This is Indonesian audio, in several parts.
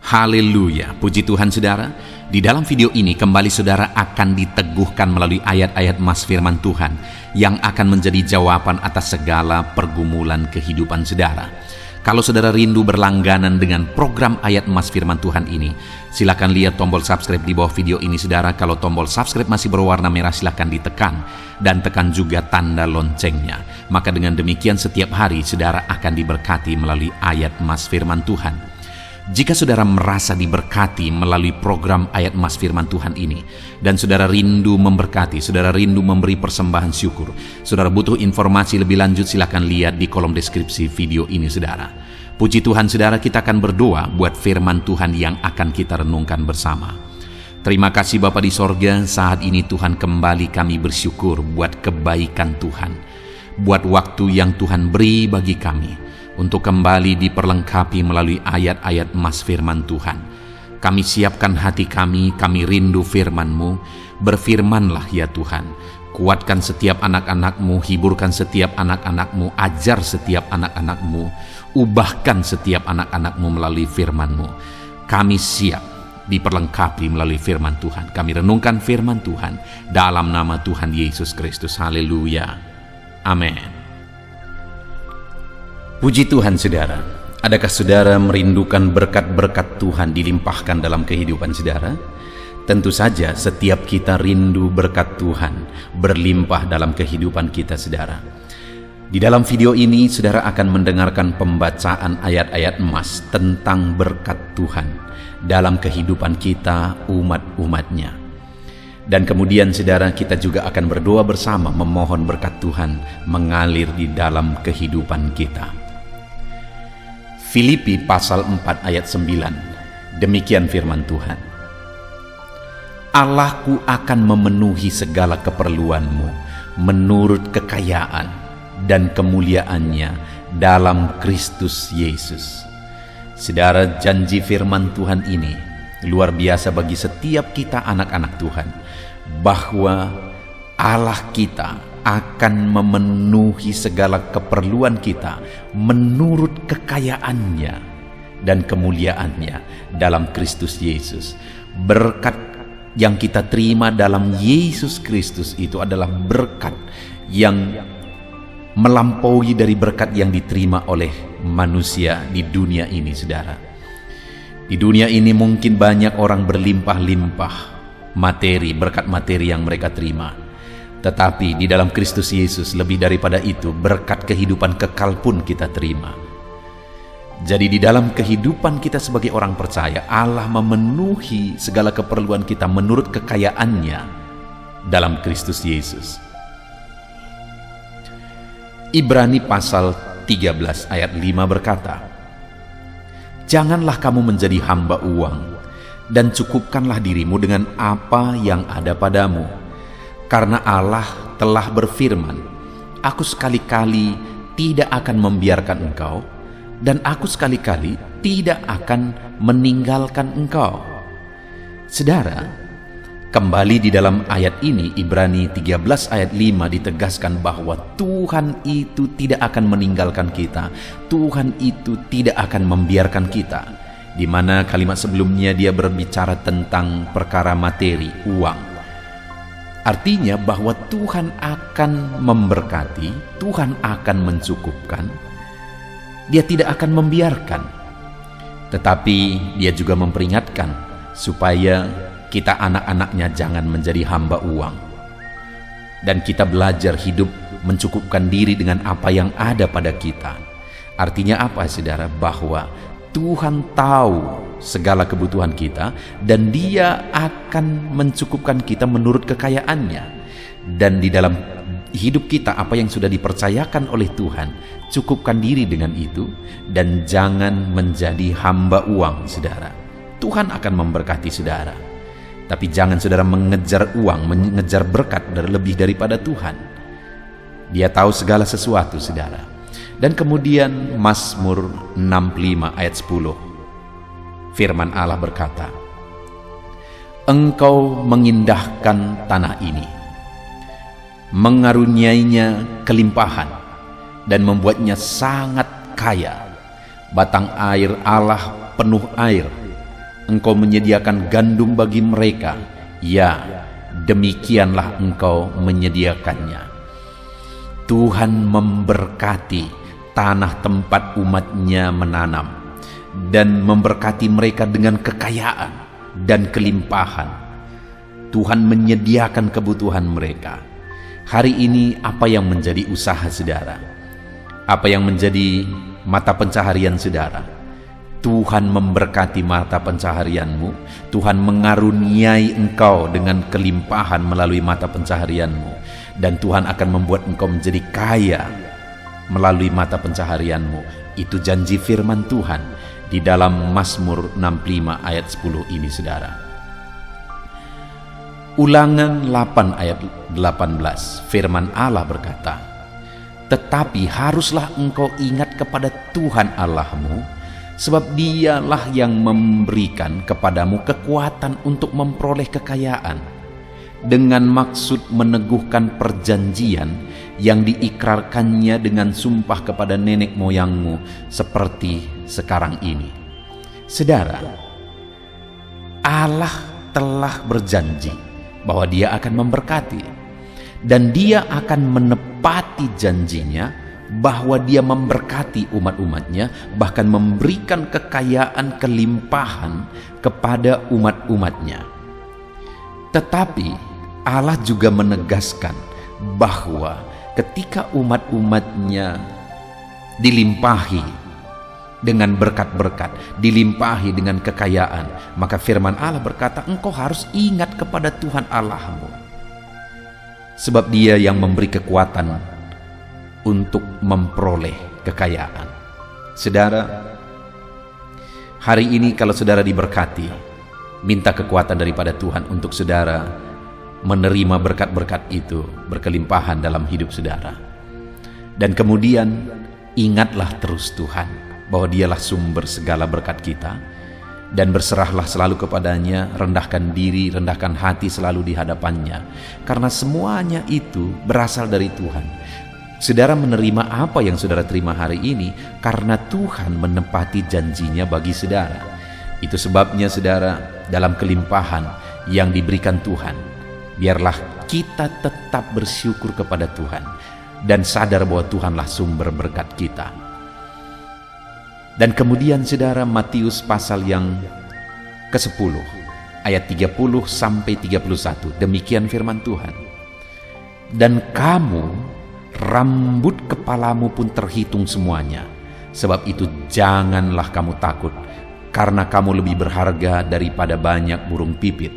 Haleluya, puji Tuhan saudara. Di dalam video ini kembali saudara akan diteguhkan melalui ayat-ayat mas firman Tuhan yang akan menjadi jawaban atas segala pergumulan kehidupan saudara. Kalau saudara rindu berlangganan dengan program ayat mas firman Tuhan ini, silakan lihat tombol subscribe di bawah video ini saudara. Kalau tombol subscribe masih berwarna merah, silakan ditekan dan tekan juga tanda loncengnya. Maka dengan demikian setiap hari saudara akan diberkati melalui ayat mas firman Tuhan. Jika saudara merasa diberkati melalui program ayat mas firman Tuhan ini, dan saudara rindu memberkati, saudara rindu memberi persembahan syukur, saudara butuh informasi lebih lanjut, silakan lihat di kolom deskripsi video ini saudara. Puji Tuhan saudara, kita akan berdoa buat firman Tuhan yang akan kita renungkan bersama. Terima kasih Bapa di sorga, saat ini Tuhan kembali kami bersyukur buat kebaikan Tuhan, buat waktu yang Tuhan beri bagi kami untuk kembali diperlengkapi melalui ayat-ayat mas firman Tuhan. Kami siapkan hati kami rindu firman-Mu. Berfirmanlah ya Tuhan, kuatkan setiap anak-anak-Mu, hiburkan setiap anak-anak-Mu, ajar setiap anak-anak-Mu, ubahkan setiap anak-anak-Mu melalui firman-Mu. Kami siap diperlengkapi melalui firman Tuhan. Kami renungkan firman Tuhan dalam nama Tuhan Yesus Kristus. Haleluya, amin. Puji Tuhan saudara, adakah saudara merindukan berkat-berkat Tuhan dilimpahkan dalam kehidupan saudara? Tentu saja setiap kita rindu berkat Tuhan berlimpah dalam kehidupan kita saudara. Di dalam video ini saudara akan mendengarkan pembacaan ayat-ayat emas tentang berkat Tuhan dalam kehidupan kita umat-umatnya. Dan kemudian saudara, kita juga akan berdoa bersama memohon berkat Tuhan mengalir di dalam kehidupan kita. Filipi pasal 4 ayat 9, demikian firman Tuhan. Allahku akan memenuhi segala keperluanmu menurut kekayaan dan kemuliaannya dalam Kristus Yesus. Saudara, janji firman Tuhan ini luar biasa bagi setiap kita anak-anak Tuhan, bahwa Allah kita akan memenuhi segala keperluan kita menurut kekayaannya dan kemuliaannya dalam Kristus Yesus. Berkat yang kita terima dalam Yesus Kristus itu adalah berkat yang melampaui dari berkat yang diterima oleh manusia di dunia ini saudara. Di dunia ini mungkin banyak orang berlimpah-limpah materi, berkat materi yang mereka terima. Tetapi di dalam Kristus Yesus lebih daripada itu, berkat kehidupan kekal pun kita terima. Jadi di dalam kehidupan kita sebagai orang percaya, Allah memenuhi segala keperluan kita menurut kekayaannya dalam Kristus Yesus. Ibrani pasal 13 ayat 5 berkata, janganlah kamu menjadi hamba uang, dan cukupkanlah dirimu dengan apa yang ada padamu. Karena Allah telah berfirman, aku sekali-kali tidak akan membiarkan engkau, dan aku sekali-kali tidak akan meninggalkan engkau. Saudara, kembali di dalam ayat ini, Ibrani 13 ayat 5 ditegaskan bahwa Tuhan itu tidak akan meninggalkan kita. Tuhan itu tidak akan membiarkan kita. Di mana kalimat sebelumnya dia berbicara tentang perkara materi, uang. Artinya bahwa Tuhan akan memberkati, Tuhan akan mencukupkan. Dia tidak akan membiarkan. Tetapi dia juga memperingatkan supaya kita anak-anaknya jangan menjadi hamba uang. Dan kita belajar hidup mencukupkan diri dengan apa yang ada pada kita. Artinya apa saudara? Bahwa Tuhan tahu segala kebutuhan kita dan dia akan mencukupkan kita menurut kekayaannya. Dan di dalam hidup kita apa yang sudah dipercayakan oleh Tuhan, cukupkan diri dengan itu dan jangan menjadi hamba uang saudara. Tuhan akan memberkati saudara, tapi jangan saudara mengejar uang, mengejar berkat lebih daripada Tuhan. Dia tahu segala sesuatu saudara. Dan kemudian Mazmur 65 ayat 10, firman Allah berkata, engkau mengindahkan tanah ini, mengaruniainya kelimpahan, dan membuatnya sangat kaya. Batang air Allah penuh air, Engkau menyediakan gandum bagi mereka, ya, demikianlah Engkau menyediakannya. Tuhan memberkati tanah tempat umat-Nya menanam, dan memberkati mereka dengan kekayaan dan kelimpahan. Tuhan menyediakan kebutuhan mereka. Hari ini apa yang menjadi usaha saudara? Apa yang menjadi mata pencaharian saudara? Tuhan memberkati mata pencaharianmu. Tuhan mengaruniai engkau dengan kelimpahan melalui mata pencaharianmu, dan Tuhan akan membuat engkau menjadi kaya melalui mata pencaharianmu. Itu janji firman Tuhan di dalam Mazmur 65 ayat 10 ini saudara. Ulangan 8 ayat 18, firman Allah berkata, "Tetapi haruslah engkau ingat kepada Tuhan Allahmu, sebab Dialah yang memberikan kepadamu kekuatan untuk memperoleh kekayaan, dengan maksud meneguhkan perjanjian yang diikrarkannya dengan sumpah kepada nenek moyangmu seperti sekarang ini." Saudara, Allah telah berjanji bahwa Dia akan memberkati, dan Dia akan menepati janjinya bahwa Dia memberkati umat-umat-Nya, bahkan memberikan kekayaan kelimpahan kepada umat-umat-Nya. Tetapi Allah juga menegaskan bahwa ketika umat-umat-Nya dilimpahi dengan berkat-berkat, dilimpahi dengan kekayaan, maka firman Allah berkata, engkau harus ingat kepada Tuhan Allahmu, sebab Dia yang memberi kekuatan untuk memperoleh kekayaan. Saudara, hari ini kalau saudara diberkati, minta kekuatan daripada Tuhan untuk saudara menerima berkat-berkat itu berkelimpahan dalam hidup saudara. Dan kemudian ingatlah terus Tuhan bahwa Dialah sumber segala berkat kita, dan berserahlah selalu kepadanya, rendahkan diri, rendahkan hati selalu di hadapannya, karena semuanya itu berasal dari Tuhan. Saudara menerima apa yang saudara terima hari ini karena Tuhan menepati janjinya bagi saudara. Itu sebabnya saudara, dalam kelimpahan yang diberikan Tuhan, biarlah kita tetap bersyukur kepada Tuhan dan sadar bahwa Tuhanlah sumber berkat kita. Dan kemudian saudara, Matius pasal yang ke-10 ayat 30 sampai 31, demikian firman Tuhan. "Dan kamu, rambut kepalamu pun terhitung semuanya. Sebab itu janganlah kamu takut, karena kamu lebih berharga daripada banyak burung pipit."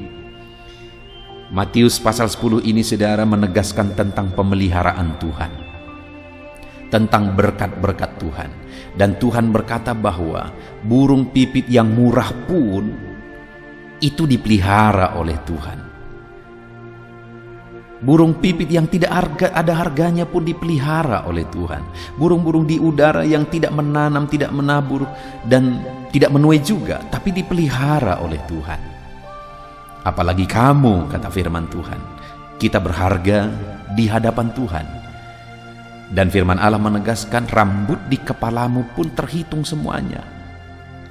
Matius pasal 10 ini saudara menegaskan tentang pemeliharaan Tuhan, tentang berkat-berkat Tuhan. Dan Tuhan berkata bahwa burung pipit yang murah pun itu dipelihara oleh Tuhan. Burung pipit yang tidak ada harganya pun dipelihara oleh Tuhan. Burung-burung di udara yang tidak menanam, tidak menabur, dan tidak menuai juga, tapi dipelihara oleh Tuhan. Apalagi kamu, kata firman Tuhan, kita berharga di hadapan Tuhan. Dan firman Allah menegaskan, rambut di kepalamu pun terhitung semuanya.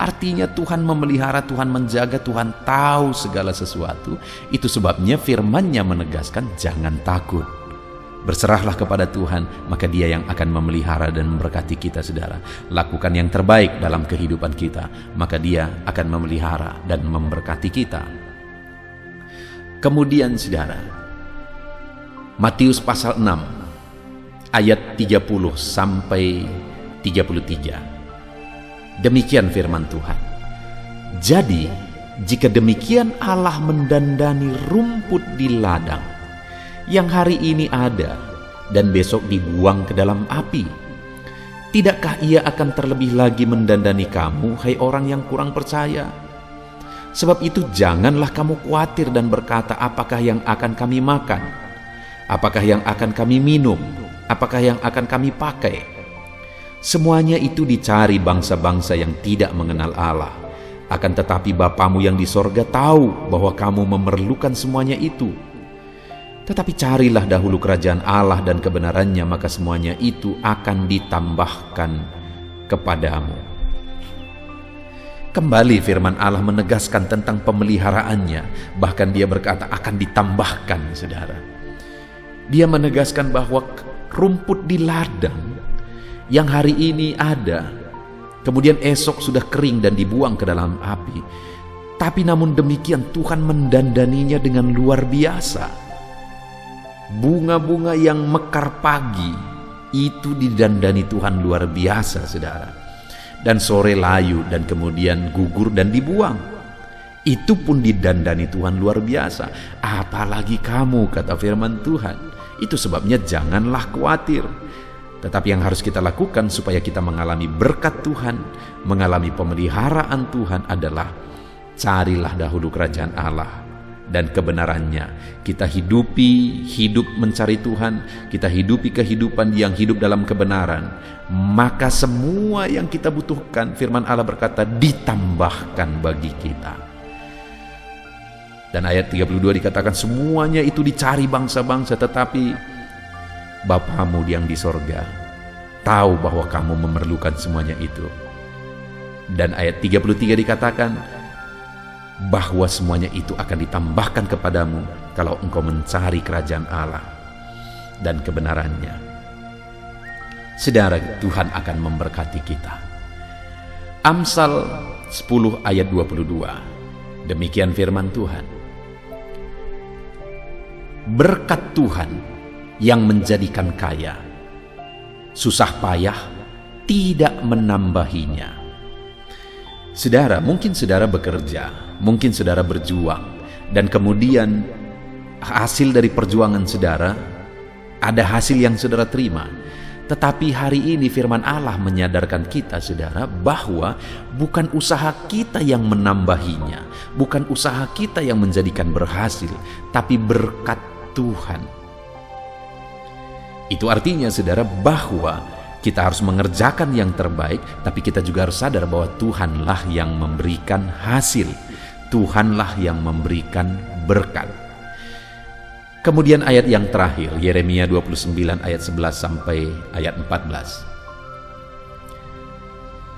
Artinya Tuhan memelihara, Tuhan menjaga, Tuhan tahu segala sesuatu. Itu sebabnya firman-Nya menegaskan, jangan takut. Berserahlah kepada Tuhan, maka Dia yang akan memelihara dan memberkati kita, saudara. Lakukan yang terbaik dalam kehidupan kita, maka Dia akan memelihara dan memberkati kita. Kemudian saudara, Matius pasal 6 ayat 30 sampai 33. Demikian firman Tuhan. Jadi, jika demikian Allah mendandani rumput di ladang yang hari ini ada dan besok dibuang ke dalam api, tidakkah Ia akan terlebih lagi mendandani kamu, hai orang yang kurang percaya? Sebab itu janganlah kamu khawatir dan berkata, apakah yang akan kami makan? Apakah yang akan kami minum? Apakah yang akan kami pakai? Semuanya itu dicari bangsa-bangsa yang tidak mengenal Allah. Akan tetapi Bapamu yang di sorga tahu bahwa kamu memerlukan semuanya itu. Tetapi carilah dahulu kerajaan Allah dan kebenarannya, maka semuanya itu akan ditambahkan kepadamu. Kembali firman Allah menegaskan tentang pemeliharaannya. Bahkan dia berkata akan ditambahkan, saudara. Dia menegaskan bahwa rumput di ladang yang hari ini ada, kemudian esok sudah kering dan dibuang ke dalam api. Tapi namun demikian Tuhan mendandaninya dengan luar biasa. Bunga-bunga yang mekar pagi itu didandani Tuhan luar biasa, saudara. Dan sore layu dan kemudian gugur dan dibuang. Itu pun didandani Tuhan luar biasa. Apalagi kamu, kata firman Tuhan. Itu sebabnya janganlah khawatir. Tetapi yang harus kita lakukan supaya kita mengalami berkat Tuhan, mengalami pemeliharaan Tuhan adalah carilah dahulu kerajaan Allah dan kebenarannya. Kita hidup mencari Tuhan, kita hidupi kehidupan yang hidup dalam kebenaran, maka semua yang kita butuhkan, firman Allah berkata, ditambahkan bagi kita. Dan ayat 32 dikatakan semuanya itu dicari bangsa-bangsa, tetapi Bapamu yang di sorga tahu bahwa kamu memerlukan semuanya itu. Dan ayat 33 dikatakan bahwa semuanya itu akan ditambahkan kepadamu kalau engkau mencari kerajaan Allah dan kebenarannya. Saudara, Tuhan akan memberkati kita. Amsal 10 ayat 22. Demikian firman Tuhan. Berkat Tuhan yang menjadikan kaya, susah payah tidak menambahinya. Saudara, mungkin saudara bekerja, mungkin saudara berjuang, dan kemudian hasil dari perjuangan saudara, ada hasil yang saudara terima. Tetapi hari ini firman Allah menyadarkan kita, saudara, bahwa bukan usaha kita yang menambahinya, bukan usaha kita yang menjadikan berhasil, tapi berkat Tuhan. Itu artinya, saudara, bahwa kita harus mengerjakan yang terbaik, tapi kita juga harus sadar bahwa Tuhanlah yang memberikan hasil. Tuhanlah yang memberikan berkat. Kemudian ayat yang terakhir, Yeremia 29 ayat 11 sampai ayat 14.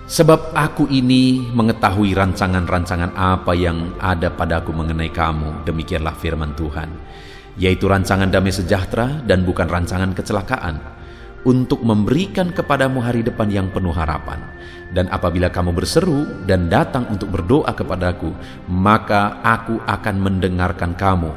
Sebab aku ini mengetahui rancangan-rancangan apa yang ada padaku mengenai kamu, demikianlah firman Tuhan, yaitu rancangan damai sejahtera dan bukan rancangan kecelakaan, untuk memberikan kepadamu hari depan yang penuh harapan. Dan apabila kamu berseru dan datang untuk berdoa kepadaku, maka aku akan mendengarkan kamu.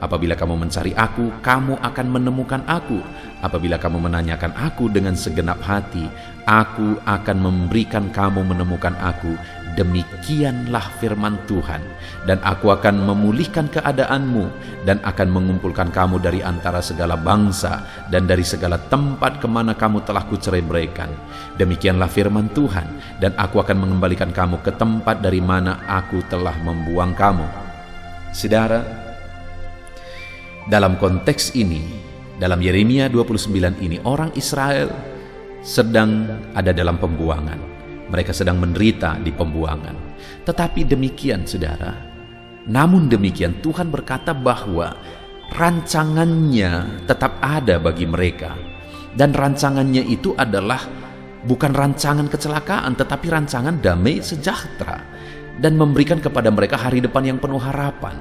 Apabila kamu mencari aku, kamu akan menemukan aku. Apabila kamu menanyakan aku dengan segenap hati, aku akan memberikan kamu menemukan aku. Demikianlah firman Tuhan. Dan aku akan memulihkan keadaanmu dan akan mengumpulkan kamu dari antara segala bangsa dan dari segala tempat kemana kamu telah kucerai-beraikan. Demikianlah firman Tuhan. Dan aku akan mengembalikan kamu ke tempat dari mana aku telah membuang kamu. Saudara, dalam konteks ini, dalam Yeremia 29 ini, orang Israel sedang ada dalam pembuangan. Mereka sedang menderita di pembuangan. Tetapi demikian, saudara, namun demikian Tuhan berkata bahwa rancangannya tetap ada bagi mereka. Dan rancangannya itu adalah bukan rancangan kecelakaan, tetapi rancangan damai sejahtera, dan memberikan kepada mereka hari depan yang penuh harapan.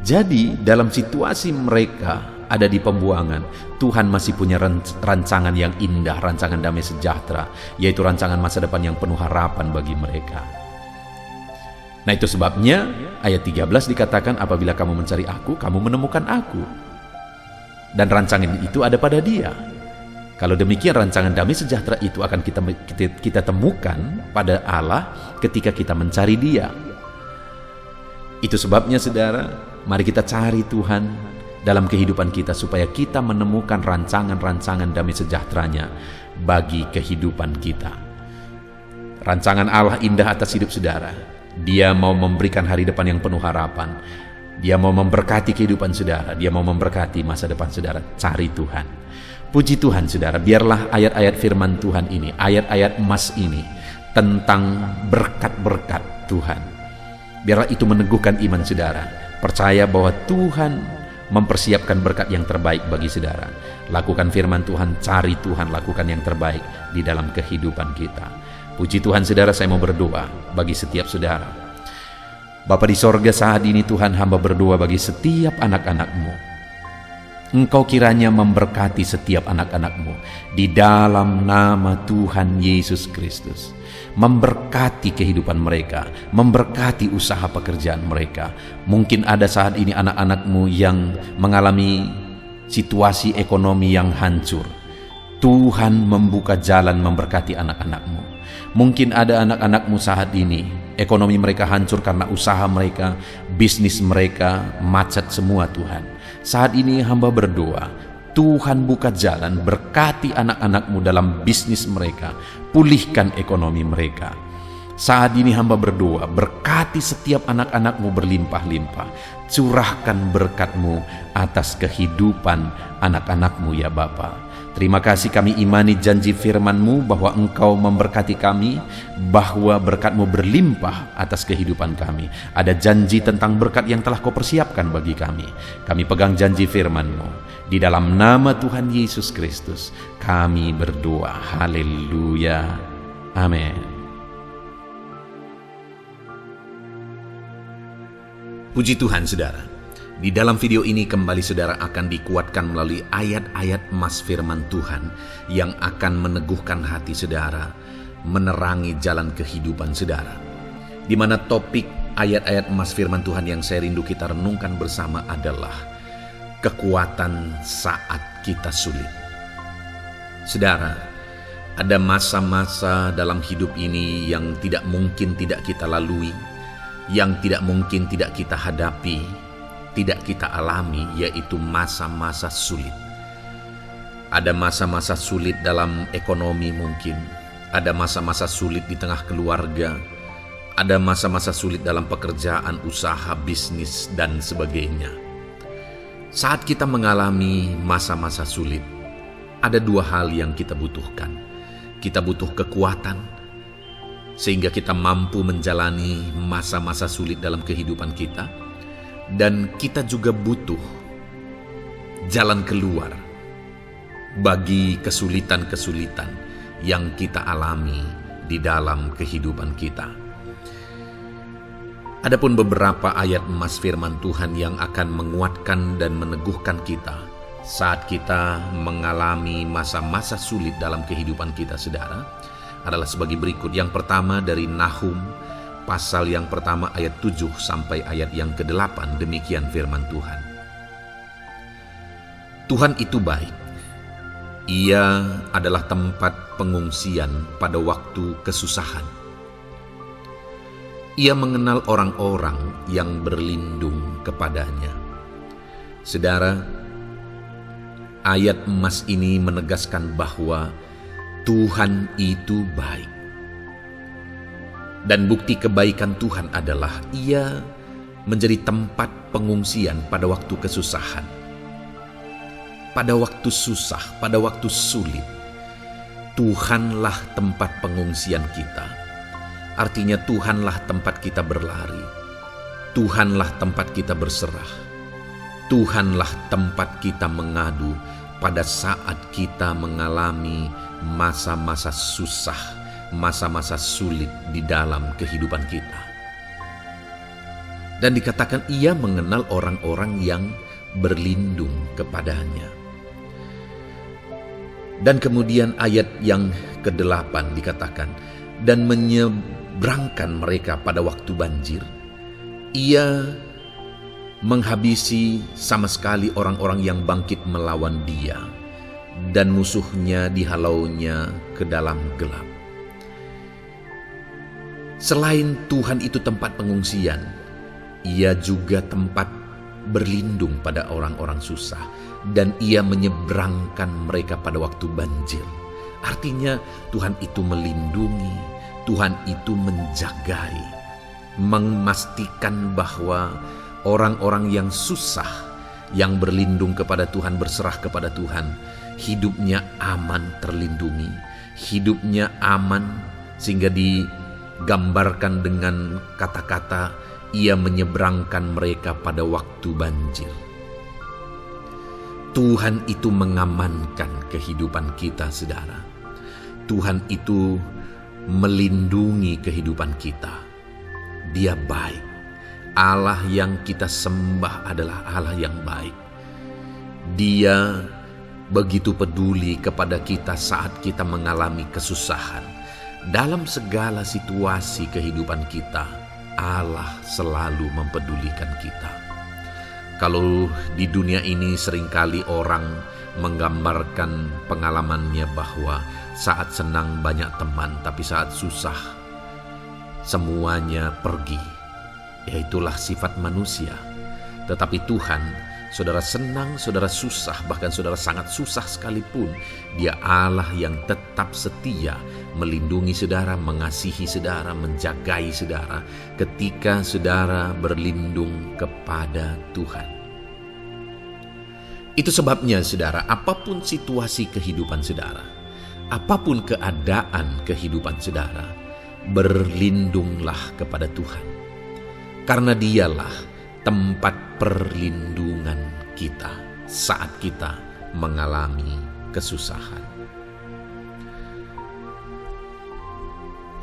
Jadi dalam situasi mereka ada di pembuangan, Tuhan masih punya rancangan yang indah, rancangan damai sejahtera, yaitu rancangan masa depan yang penuh harapan bagi mereka. Nah, itu sebabnya ayat 13 dikatakan, apabila kamu mencari aku, kamu menemukan aku. Dan rancangan itu ada pada Dia. Kalau demikian, rancangan damai sejahtera itu akan kita temukan pada Allah ketika kita mencari Dia. Itu sebabnya, saudara, mari kita cari Tuhan dalam kehidupan kita supaya kita menemukan rancangan-rancangan damai sejahteranya bagi kehidupan kita. Rancangan Allah indah atas hidup saudara. Dia mau memberikan hari depan yang penuh harapan. Dia mau memberkati kehidupan saudara. Dia mau memberkati masa depan saudara. Cari Tuhan. Puji Tuhan, saudara, biarlah ayat-ayat firman Tuhan ini, ayat-ayat emas ini tentang berkat-berkat Tuhan, biarlah itu meneguhkan iman saudara. Percaya bahwa Tuhan mempersiapkan berkat yang terbaik bagi saudara. Lakukan firman Tuhan, cari Tuhan, lakukan yang terbaik di dalam kehidupan kita. Puji Tuhan saudara, saya mau berdoa bagi setiap saudara. Bapa di sorga, saat ini Tuhan, hamba berdoa bagi setiap anak-anak-Mu. Engkau kiranya memberkati setiap anak-anak-Mu di dalam nama Tuhan Yesus Kristus. Memberkati kehidupan mereka, memberkati usaha pekerjaan mereka. Mungkin ada saat ini anak-anak-Mu yang mengalami situasi ekonomi yang hancur. Tuhan membuka jalan memberkati anak-anak-Mu. Mungkin ada anak-anak-Mu saat ini, ekonomi mereka hancur karena usaha mereka, bisnis mereka macet semua Tuhan. Saat ini hamba berdoa, Tuhan buka jalan, berkati anak-anak-Mu dalam bisnis mereka, pulihkan ekonomi mereka. Saat ini hamba berdoa, berkati setiap anak-anak-Mu berlimpah-limpah, curahkan berkat-Mu atas kehidupan anak-anak-Mu ya Bapa. Terima kasih, kami imani janji firman-Mu bahwa Engkau memberkati kami, bahwa berkat-Mu berlimpah atas kehidupan kami. Ada janji tentang berkat yang telah Kau persiapkan bagi kami. Kami pegang janji firman-Mu. Di dalam nama Tuhan Yesus Kristus, kami berdoa. Haleluya. Amin. Puji Tuhan saudara. Di dalam video ini kembali saudara akan dikuatkan melalui ayat-ayat emas firman Tuhan yang akan meneguhkan hati saudara, menerangi jalan kehidupan saudara. Di mana topik ayat-ayat emas firman Tuhan yang saya rindu kita renungkan bersama adalah kekuatan saat kita sulit. Saudara, ada masa-masa dalam hidup ini yang tidak mungkin tidak kita lalui, yang tidak mungkin tidak kita hadapi, tidak kita alami, yaitu masa-masa sulit. Ada masa-masa sulit dalam ekonomi mungkin, ada masa-masa sulit di tengah keluarga, ada masa-masa sulit dalam pekerjaan, usaha, bisnis, dan sebagainya. Saat kita mengalami masa-masa sulit, ada dua hal yang kita butuhkan. Kita butuh kekuatan, sehingga kita mampu menjalani masa-masa sulit dalam kehidupan kita. Dan kita juga butuh jalan keluar bagi kesulitan-kesulitan yang kita alami di dalam kehidupan kita. Adapun beberapa ayat emas firman Tuhan yang akan menguatkan dan meneguhkan kita saat kita mengalami masa-masa sulit dalam kehidupan kita, saudara, adalah sebagai berikut. Yang pertama dari Nahum pasal yang pertama ayat 7 sampai ayat yang ke-8, demikian firman Tuhan. Tuhan itu baik. Ia adalah tempat pengungsian pada waktu kesusahan. Ia mengenal orang-orang yang berlindung kepadanya. Saudara, ayat emas ini menegaskan bahwa Tuhan itu baik. Dan bukti kebaikan Tuhan adalah Ia menjadi tempat pengungsian pada waktu kesusahan. Pada waktu susah, pada waktu sulit, Tuhanlah tempat pengungsian kita. Artinya Tuhanlah tempat kita berlari. Tuhanlah tempat kita berserah. Tuhanlah tempat kita mengadu pada saat kita mengalami masa-masa susah, masa-masa sulit di dalam kehidupan kita. Dan dikatakan Ia mengenal orang-orang yang berlindung kepadanya. Dan kemudian ayat yang ke-8 dikatakan, dan menyeberangkan mereka pada waktu banjir. Ia menghabisi sama sekali orang-orang yang bangkit melawan Dia, dan musuhnya dihalaunya ke dalam gelap. Selain Tuhan itu tempat pengungsian, Ia juga tempat berlindung pada orang-orang susah, dan Ia menyeberangkan mereka pada waktu banjir. Artinya Tuhan itu melindungi, Tuhan itu menjagai, memastikan bahwa orang-orang yang susah, yang berlindung kepada Tuhan, berserah kepada Tuhan, hidupnya aman, terlindungi, hidupnya aman, sehingga digambarkan dengan kata-kata Ia menyeberangkan mereka pada waktu banjir. Tuhan itu mengamankan kehidupan kita, saudara. Tuhan itu melindungi kehidupan kita. Dia baik. Allah yang kita sembah adalah Allah yang baik. Dia begitu peduli kepada kita saat kita mengalami kesusahan. Dalam segala situasi kehidupan kita, Allah selalu mempedulikan kita. Kalau di dunia ini seringkali orang menggambarkan pengalamannya bahwa saat senang banyak teman, tapi saat susah semuanya pergi. Ya, itulah sifat manusia. Tetapi Tuhan, saudara senang, saudara susah, bahkan saudara sangat susah sekalipun, Dia Allah yang tetap setia melindungi saudara, mengasihi saudara, menjagai saudara ketika saudara berlindung kepada Tuhan. Itu sebabnya saudara, apapun situasi kehidupan saudara, apapun keadaan kehidupan saudara, berlindunglah kepada Tuhan. Karena Dialah tempat perlindungan kita saat kita mengalami kesusahan.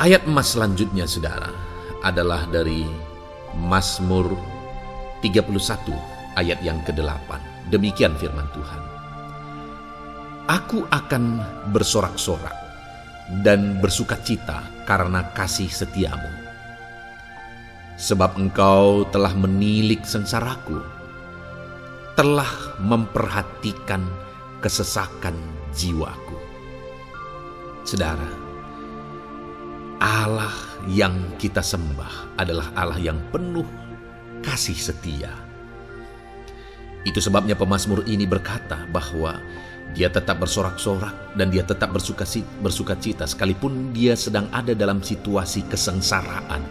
Ayat emas selanjutnya saudara adalah dari Mazmur 31 ayat yang ke-8. Demikian firman Tuhan. Aku akan bersorak-sorak dan bersukacita karena kasih setiamu. Sebab engkau telah menilik sengsaraku, telah memperhatikan kesesakan jiwaku. Saudara, Allah yang kita sembah adalah Allah yang penuh kasih setia. Itu sebabnya pemazmur ini berkata bahwa dia tetap bersorak-sorak dan dia tetap bersukacita sekalipun dia sedang ada dalam situasi kesengsaraan.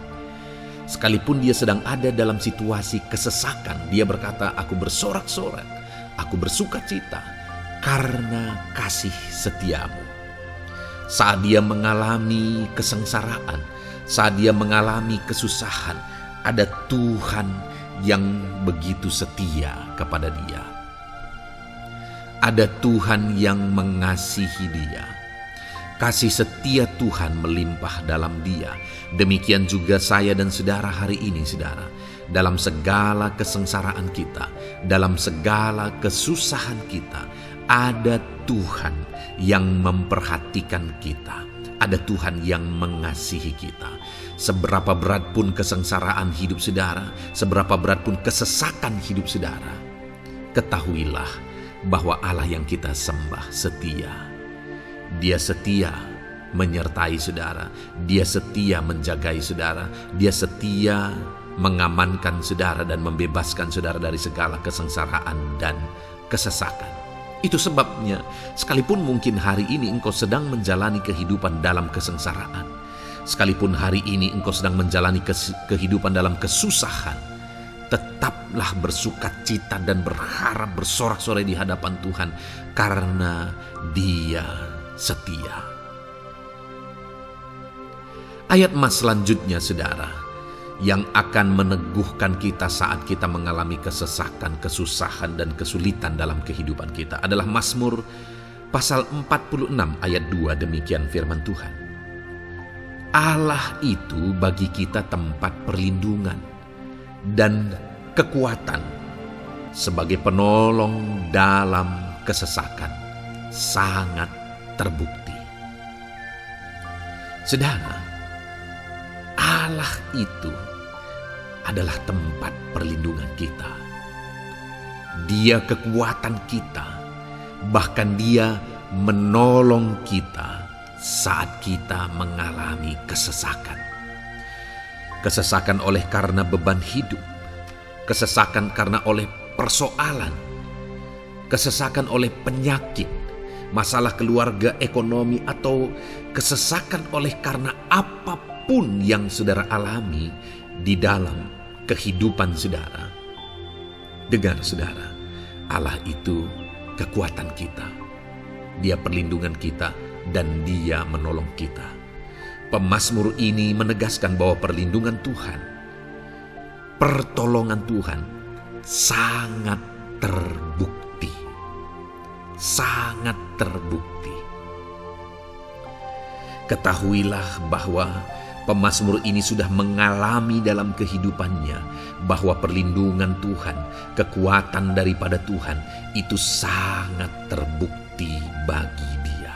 Sekalipun dia sedang ada dalam situasi kesesakan, dia berkata, aku bersorak-sorak, aku bersukacita karena kasih setiamu. Saat dia mengalami kesengsaraan, saat dia mengalami kesusahan, ada Tuhan yang begitu setia kepada dia. Ada Tuhan yang mengasihi dia. Kasih setia Tuhan melimpah dalam dia. Demikian juga saya dan saudara hari ini, saudara. Dalam segala kesengsaraan kita, dalam segala kesusahan kita, ada Tuhan yang memperhatikan kita. Ada Tuhan yang mengasihi kita. Seberapa berat pun kesengsaraan hidup saudara, seberapa berat pun kesesakan hidup saudara, ketahuilah bahwa Allah yang kita sembah setia. Dia setia menyertai saudara, Dia setia menjagai saudara, Dia setia mengamankan saudara dan membebaskan saudara dari segala kesengsaraan dan kesesakan. Itu sebabnya sekalipun mungkin hari ini engkau sedang menjalani kehidupan dalam kesengsaraan, sekalipun hari ini engkau sedang menjalani kehidupan dalam kesusahan, tetaplah bersukacita dan berharap bersorak-sorai di hadapan Tuhan karena Dia setia. Ayat emas selanjutnya saudara, yang akan meneguhkan kita saat kita mengalami kesesakan, kesusahan, dan kesulitan dalam kehidupan kita adalah Mazmur pasal 46 ayat 2. Demikian firman Tuhan. Allah itu bagi kita tempat perlindungan dan kekuatan sebagai penolong dalam kesesakan, sangat terbukti. Saudara, Allah itu adalah tempat perlindungan kita. Dia kekuatan kita, bahkan Dia menolong kita saat kita mengalami kesesakan. Kesesakan oleh karena beban hidup, kesesakan karena oleh persoalan, kesesakan oleh penyakit, masalah keluarga, ekonomi, atau kesesakan oleh karena apapun yang saudara alami di dalam kehidupan saudara. Dengar saudara, Allah itu kekuatan kita, Dia perlindungan kita, dan Dia menolong kita. Pemazmur ini menegaskan bahwa perlindungan Tuhan, pertolongan Tuhan sangat terbukti. Sangat terbukti. Ketahuilah bahwa pemazmur ini sudah mengalami dalam kehidupannya bahwa perlindungan Tuhan, kekuatan daripada Tuhan itu sangat terbukti bagi dia.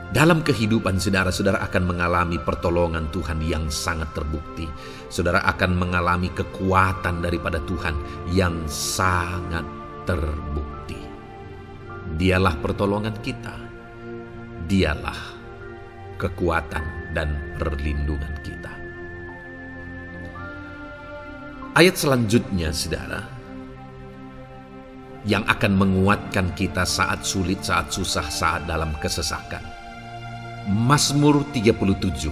Dalam kehidupan saudara akan mengalami pertolongan Tuhan yang sangat terbukti. Saudara akan mengalami kekuatan daripada Tuhan yang sangat terbukti. Dialah pertolongan kita. Dialah kekuatan dan perlindungan kita. Ayat selanjutnya, saudara, yang akan menguatkan kita saat sulit, saat susah, saat dalam kesesakan. Mazmur 37,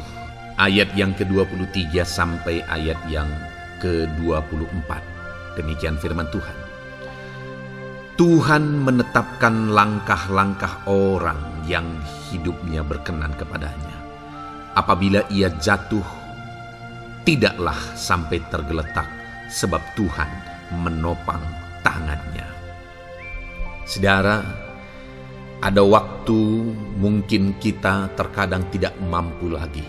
ayat yang ke-23 sampai ayat yang ke-24. Demikian firman Tuhan. Tuhan menetapkan langkah-langkah orang yang hidupnya berkenan kepadanya. Apabila ia jatuh, tidaklah sampai tergeletak, sebab Tuhan menopang tangannya. Saudara, ada waktu mungkin kita terkadang tidak mampu lagi.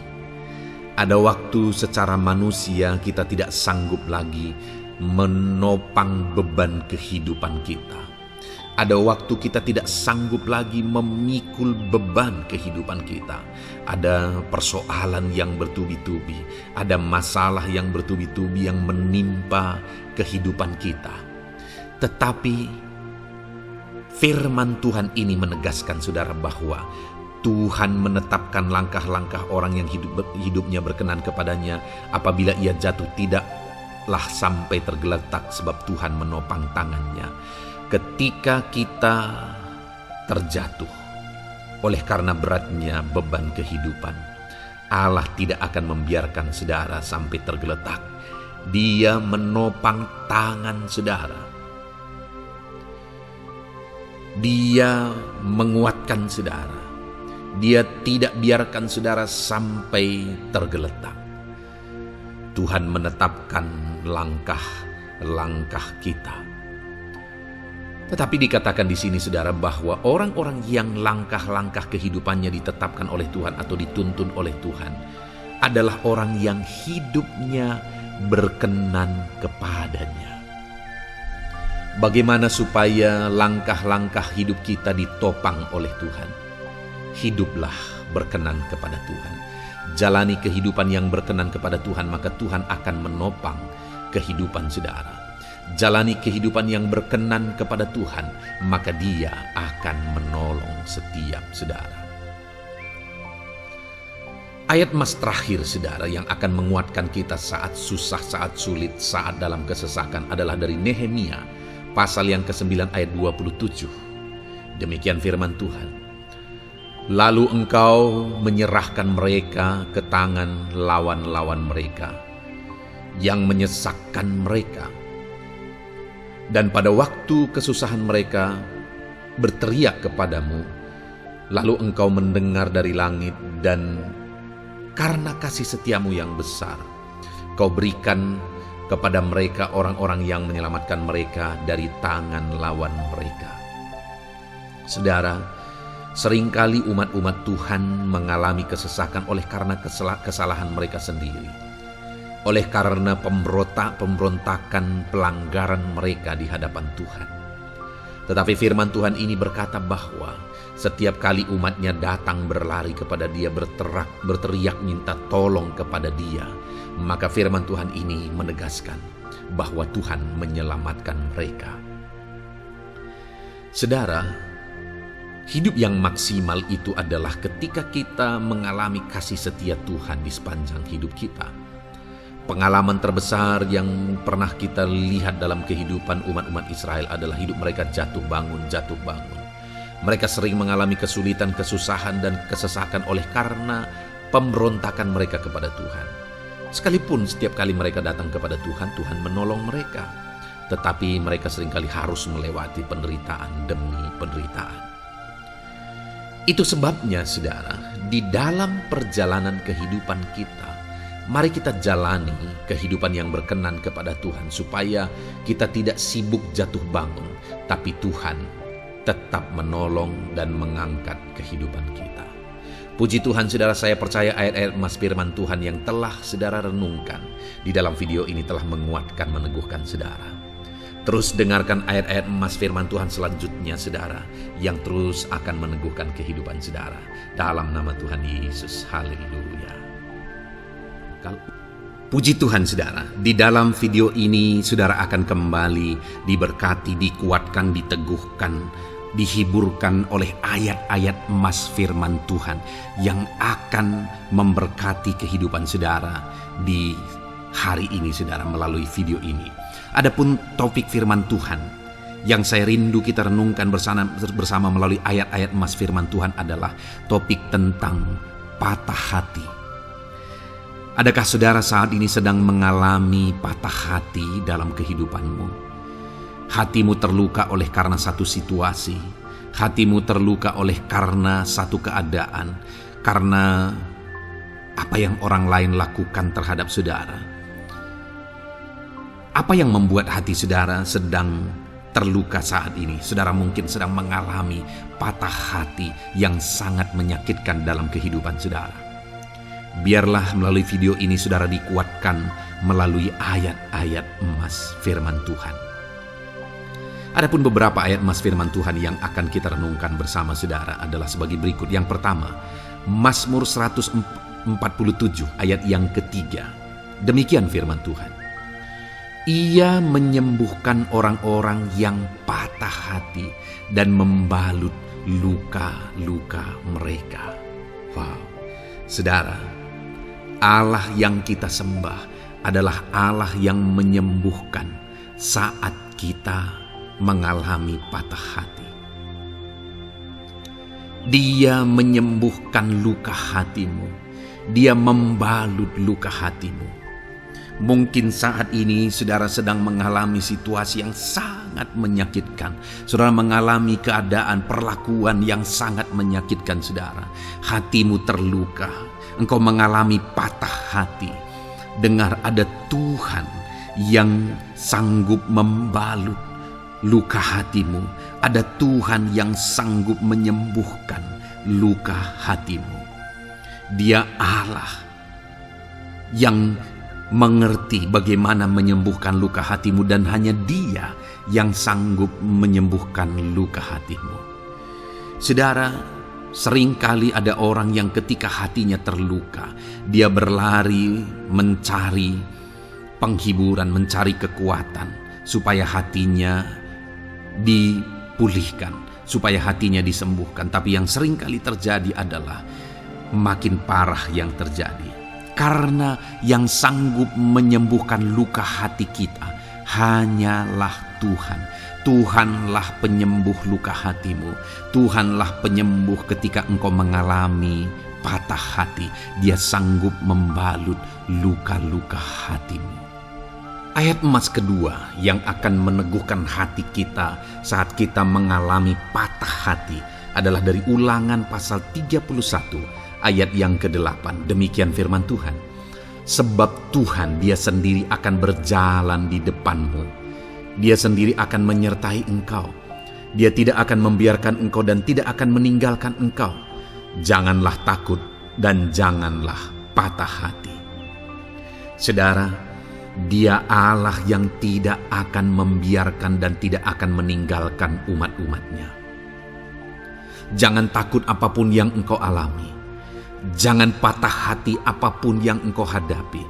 Ada waktu secara manusia kita tidak sanggup lagi menopang beban kehidupan kita. Ada waktu kita tidak sanggup lagi memikul beban kehidupan kita. Ada persoalan yang bertubi-tubi, ada masalah yang bertubi-tubi yang menimpa kehidupan kita. Tetapi firman Tuhan ini menegaskan saudara bahwa Tuhan menetapkan langkah-langkah orang yang hidupnya berkenan kepadanya. Apabila ia jatuh, tidaklah sampai tergeletak, sebab Tuhan menopang tangannya. Ketika kita terjatuh oleh karena beratnya beban kehidupan, Allah tidak akan membiarkan saudara sampai tergeletak. Dia menopang tangan saudara. Dia menguatkan saudara. Dia tidak biarkan saudara sampai tergeletak. Tuhan menetapkan langkah-langkah kita. Tetapi dikatakan di sini saudara bahwa orang-orang yang langkah-langkah kehidupannya ditetapkan oleh Tuhan atau dituntun oleh Tuhan adalah orang yang hidupnya berkenan kepadanya. Bagaimana supaya langkah-langkah hidup kita ditopang oleh Tuhan? Hiduplah berkenan kepada Tuhan. Jalani kehidupan yang berkenan kepada Tuhan, maka Tuhan akan menopang kehidupan saudara. Jalani kehidupan yang berkenan kepada Tuhan, maka Dia akan menolong setiap saudara. Ayat mas terakhir saudara yang akan menguatkan kita saat susah, saat sulit, saat dalam kesesakan adalah dari Nehemia pasal yang ke-9 ayat 27. Demikian firman Tuhan. Lalu engkau menyerahkan mereka ke tangan lawan-lawan mereka yang menyesakkan mereka. Dan pada waktu kesusahan mereka berteriak kepadamu, lalu engkau mendengar dari langit, dan karena kasih setiamu yang besar, kau berikan kepada mereka orang-orang yang menyelamatkan mereka dari tangan lawan mereka. Saudara, seringkali umat-umat Tuhan mengalami kesesakan oleh karena kesalahan mereka sendiri. Oleh karena pemberontakan, pelanggaran mereka di hadapan Tuhan. Tetapi firman Tuhan ini berkata bahwa setiap kali umatnya datang berlari kepada Dia, berteriak minta tolong kepada Dia, maka firman Tuhan ini menegaskan bahwa Tuhan menyelamatkan mereka. Saudara, hidup yang maksimal itu adalah ketika kita mengalami kasih setia Tuhan di sepanjang hidup kita. Pengalaman terbesar yang pernah kita lihat dalam kehidupan umat-umat Israel adalah hidup mereka jatuh bangun. Mereka sering mengalami kesulitan, kesusahan, dan kesesakan oleh karena pemberontakan mereka kepada Tuhan. Sekalipun setiap kali mereka datang kepada Tuhan, Tuhan menolong mereka. Tetapi mereka seringkali harus melewati penderitaan demi penderitaan. Itu sebabnya, saudara, di dalam perjalanan kehidupan kita, mari kita jalani kehidupan yang berkenan kepada Tuhan supaya kita tidak sibuk jatuh bangun, tapi Tuhan tetap menolong dan mengangkat kehidupan kita. Puji Tuhan, saudara, saya percaya ayat-ayat emas firman Tuhan yang telah saudara renungkan di dalam video ini telah menguatkan, meneguhkan saudara. Terus dengarkan ayat-ayat emas firman Tuhan selanjutnya, saudara, yang terus akan meneguhkan kehidupan saudara. Dalam nama Tuhan Yesus, haleluya. Puji Tuhan, saudara, di dalam video ini saudara akan kembali diberkati, dikuatkan, diteguhkan, dihiburkan oleh ayat-ayat emas firman Tuhan yang akan memberkati kehidupan saudara di hari ini, saudara, melalui video ini. Adapun topik firman Tuhan yang saya rindu kita renungkan bersama melalui ayat-ayat emas firman Tuhan adalah topik tentang patah hati. Adakah saudara saat ini sedang mengalami patah hati dalam kehidupanmu? Hatimu terluka oleh karena satu situasi, hatimu terluka oleh karena satu keadaan, karena apa yang orang lain lakukan terhadap saudara. Apa yang membuat hati saudara sedang terluka saat ini? Saudara mungkin sedang mengalami patah hati yang sangat menyakitkan dalam kehidupan saudara. Biarlah melalui video ini saudara dikuatkan melalui ayat-ayat emas firman Tuhan. Adapun beberapa ayat emas firman Tuhan yang akan kita renungkan bersama saudara adalah sebagai berikut. Yang pertama, Mazmur 147 ayat yang ketiga. Demikian firman Tuhan. Ia menyembuhkan orang-orang yang patah hati dan membalut luka-luka mereka. Wow, saudara, Allah yang kita sembah adalah Allah yang menyembuhkan saat kita mengalami patah hati. Dia menyembuhkan luka hatimu. Dia membalut luka hatimu. Mungkin saat ini saudara sedang mengalami situasi yang sangat menyakitkan. Saudara mengalami keadaan, perlakuan yang sangat menyakitkan saudara. Hatimu terluka. Engkau mengalami patah hati. Dengar, ada Tuhan yang sanggup membalut luka hatimu. Ada Tuhan yang sanggup menyembuhkan luka hatimu. Dia Allah yang mengerti bagaimana menyembuhkan luka hatimu, dan hanya Dia yang sanggup menyembuhkan luka hatimu. Saudara, seringkali ada orang yang ketika hatinya terluka, dia berlari mencari penghiburan, mencari kekuatan supaya hatinya dipulihkan, supaya hatinya disembuhkan. Tapi yang seringkali terjadi adalah makin parah yang terjadi. Karena yang sanggup menyembuhkan luka hati kita hanyalah Tuhan. Tuhanlah penyembuh luka hatimu. Tuhanlah penyembuh ketika engkau mengalami patah hati. Dia sanggup membalut luka-luka hatimu. Ayat emas kedua yang akan meneguhkan hati kita saat kita mengalami patah hati adalah dari Ulangan pasal 31 ayat yang ke-8. Demikian firman Tuhan. Sebab Tuhan Dia sendiri akan berjalan di depanmu. Dia sendiri akan menyertai engkau. Dia tidak akan membiarkan engkau dan tidak akan meninggalkan engkau. Janganlah takut dan janganlah patah hati. Saudara, Dia Allah yang tidak akan membiarkan dan tidak akan meninggalkan umat-umatnya. Jangan takut apapun yang engkau alami. Jangan patah hati apapun yang engkau hadapi.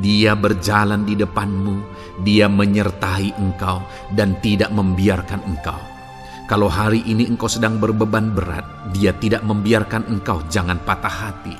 Dia berjalan di depanmu. Dia menyertai engkau dan tidak membiarkan engkau. Kalau hari ini engkau sedang berbeban berat, Dia tidak membiarkan engkau. Jangan patah hati.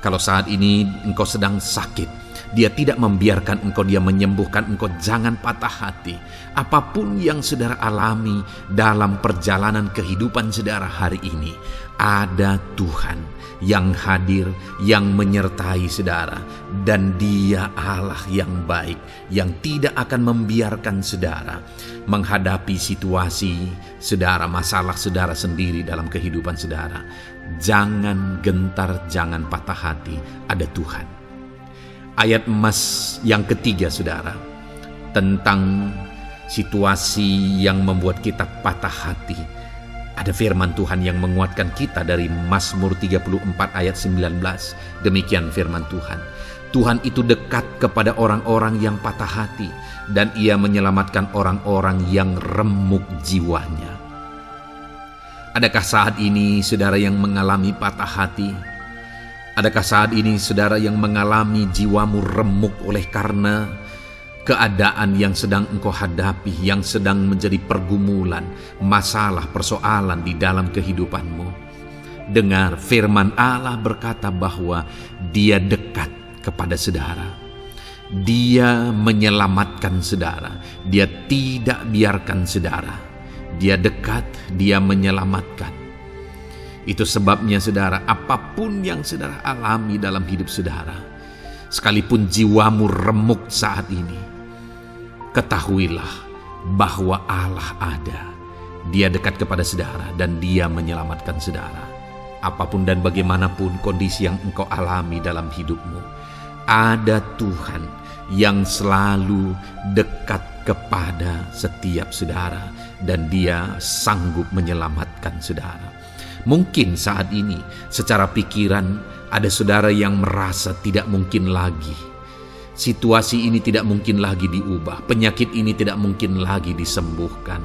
Kalau saat ini engkau sedang sakit, Dia tidak membiarkan engkau. Dia menyembuhkan engkau. Jangan patah hati. Apapun yang saudara alami dalam perjalanan kehidupan saudara hari ini, ada Tuhan yang hadir, yang menyertai saudara. Dan Dia Allah yang baik, yang tidak akan membiarkan saudara menghadapi situasi saudara, masalah saudara sendiri dalam kehidupan saudara. Jangan gentar, jangan patah hati, ada Tuhan. Ayat emas yang ketiga saudara, tentang situasi yang membuat kita patah hati Ada firman Tuhan yang menguatkan kita dari Mazmur 34 ayat 19. Demikian firman Tuhan. Tuhan itu dekat kepada orang-orang yang patah hati, dan Ia menyelamatkan orang-orang yang remuk jiwanya. Adakah saat ini saudara yang mengalami patah hati? Adakah saat ini saudara yang mengalami jiwamu remuk oleh karena keadaan yang sedang engkau hadapi, yang sedang menjadi pergumulan, masalah, persoalan di dalam kehidupanmu? Dengar, firman Allah berkata bahwa Dia dekat kepada saudara. Dia menyelamatkan saudara. Dia tidak biarkan saudara. Dia dekat, Dia menyelamatkan. Itu sebabnya saudara, apapun yang saudara alami dalam hidup saudara, sekalipun jiwamu remuk saat ini, ketahuilah bahwa Allah ada. Dia dekat kepada saudara dan Dia menyelamatkan saudara. Apapun dan bagaimanapun kondisi yang engkau alami dalam hidupmu, ada Tuhan yang selalu dekat kepada setiap saudara dan Dia sanggup menyelamatkan saudara. Mungkin saat ini secara pikiran ada saudara yang merasa tidak mungkin lagi. Situasi ini tidak mungkin lagi diubah. Penyakit ini tidak mungkin lagi disembuhkan.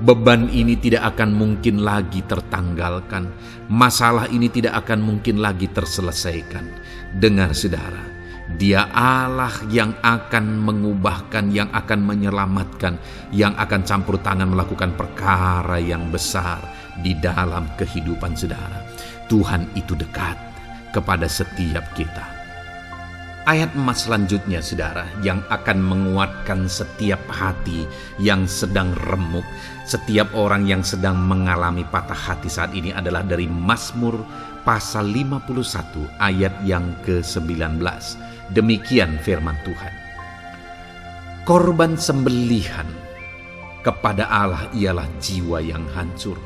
Beban ini tidak akan mungkin lagi tertanggalkan. Masalah ini tidak akan mungkin lagi terselesaikan. Dengar saudara, Dia Allah yang akan mengubahkan, yang akan menyelamatkan, yang akan campur tangan melakukan perkara yang besar di dalam kehidupan saudara. Tuhan itu dekat kepada setiap kita. Ayat emas selanjutnya saudara, yang akan menguatkan setiap hati yang sedang remuk, setiap orang yang sedang mengalami patah hati saat ini adalah dari Mazmur pasal 51 ayat yang ke-19. Demikian firman Tuhan. Korban sembelihan kepada Allah ialah jiwa yang hancur.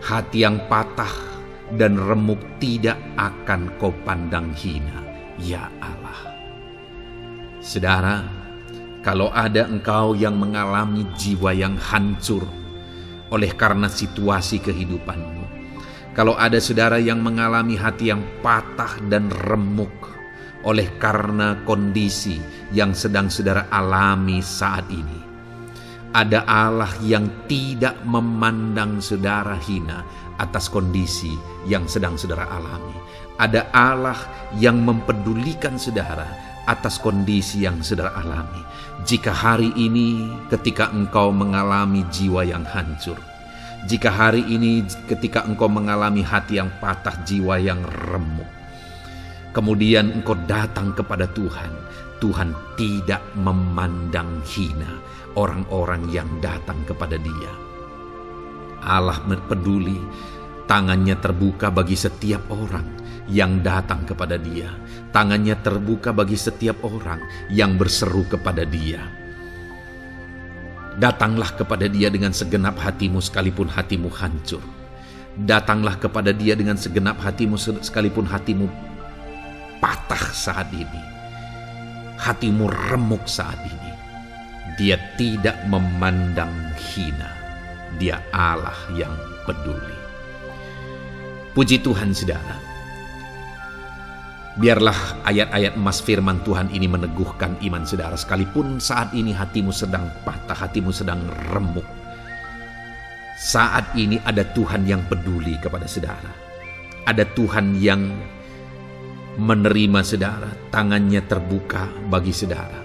Hati yang patah dan remuk tidak akan kau pandang hina, ya Allah. Saudara, kalau ada engkau yang mengalami jiwa yang hancur oleh karena situasi kehidupanmu, kalau ada saudara yang mengalami hati yang patah dan remuk oleh karena kondisi yang sedang saudara alami saat ini, ada Allah yang tidak memandang saudara hina atas kondisi yang sedang saudara alami. Ada Allah yang mempedulikan saudara atas kondisi yang saudara alami. Jika hari ini ketika engkau mengalami jiwa yang hancur, jika hari ini ketika engkau mengalami hati yang patah, jiwa yang remuk, kemudian engkau datang kepada Tuhan, Tuhan tidak memandang hina orang-orang yang datang kepada Dia. Allah peduli, tangannya terbuka bagi setiap orang yang datang kepada Dia. Tangannya terbuka bagi setiap orang yang berseru kepada Dia. Datanglah kepada Dia dengan segenap hatimu sekalipun hatimu hancur. Datanglah kepada Dia dengan segenap hatimu sekalipun hatimu patah saat ini. Hatimu remuk saat ini. Dia tidak memandang hina. Dia Allah yang peduli. Puji Tuhan saudara. Biarlah ayat-ayat emas firman Tuhan ini meneguhkan iman saudara. Sekalipun saat ini hatimu sedang patah, hatimu sedang remuk. Saat ini ada Tuhan yang peduli kepada saudara. Ada Tuhan yang menerima saudara, tangannya terbuka bagi saudara.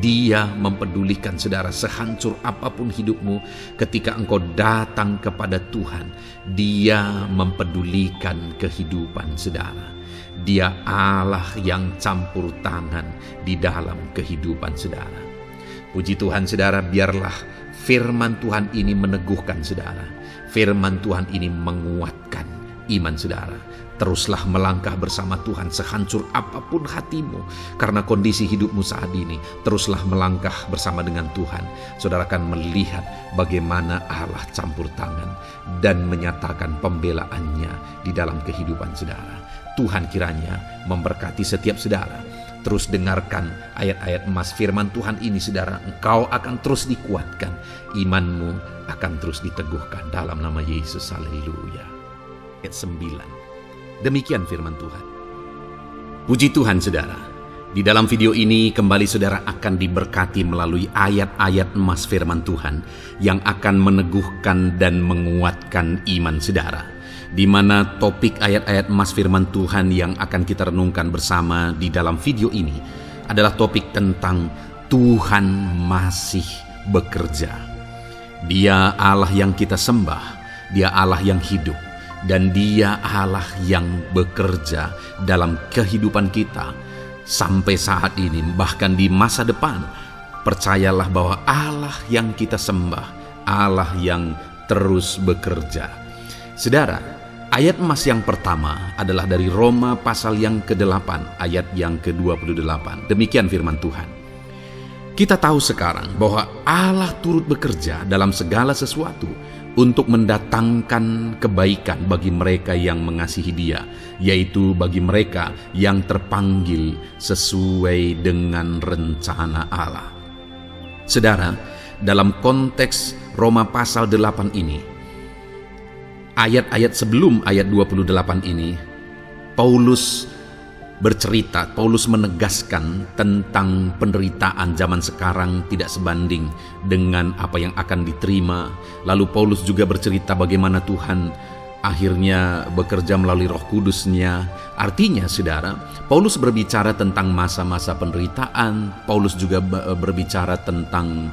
Dia mempedulikan saudara sehancur apapun hidupmu. Ketika engkau datang kepada Tuhan, Dia mempedulikan kehidupan saudara. Dia Allah yang campur tangan di dalam kehidupan saudara. Puji Tuhan saudara, biarlah firman Tuhan ini meneguhkan saudara. Firman Tuhan ini menguatkan iman saudara. Teruslah melangkah bersama Tuhan sehancur apapun hatimu karena kondisi hidupmu saat ini. Teruslah melangkah bersama dengan Tuhan. Saudara akan melihat bagaimana Allah campur tangan dan menyatakan pembelaannya di dalam kehidupan saudara. Tuhan kiranya memberkati setiap saudara. terus dengarkan ayat-ayat emas firman Tuhan ini, saudara, engkau akan terus dikuatkan, imanmu akan terus diteguhkan dalam nama Yesus. Haleluya. Ayat 9. Demikian firman Tuhan. Puji Tuhan, saudara. Di dalam video ini kembali saudara akan diberkati melalui ayat-ayat emas firman Tuhan yang akan meneguhkan dan menguatkan iman saudara. Di mana topik ayat-ayat emas firman Tuhan yang akan kita renungkan bersama di dalam video ini adalah topik tentang Tuhan masih bekerja. Dia Allah yang kita sembah, Dia Allah yang hidup, dan Dia Allah yang bekerja dalam kehidupan kita sampai saat ini, bahkan di masa depan. Percayalah bahwa Allah yang kita sembah, Allah yang terus bekerja. Saudara, ayat emas yang pertama adalah dari Roma pasal yang ke-8 ayat yang ke-28. Demikian firman Tuhan. Kita tahu sekarang bahwa Allah turut bekerja dalam segala sesuatu untuk mendatangkan kebaikan bagi mereka yang mengasihi Dia, yaitu bagi mereka yang terpanggil sesuai dengan rencana Allah. Saudara, dalam konteks Roma pasal 8 ini, ayat-ayat sebelum ayat 28 ini, Paulus menegaskan tentang penderitaan zaman sekarang tidak sebanding dengan apa yang akan diterima. Lalu Paulus juga bercerita bagaimana Tuhan akhirnya bekerja melalui Roh Kudus-Nya. Artinya, saudara, Paulus berbicara tentang masa-masa penderitaan. Paulus juga berbicara tentang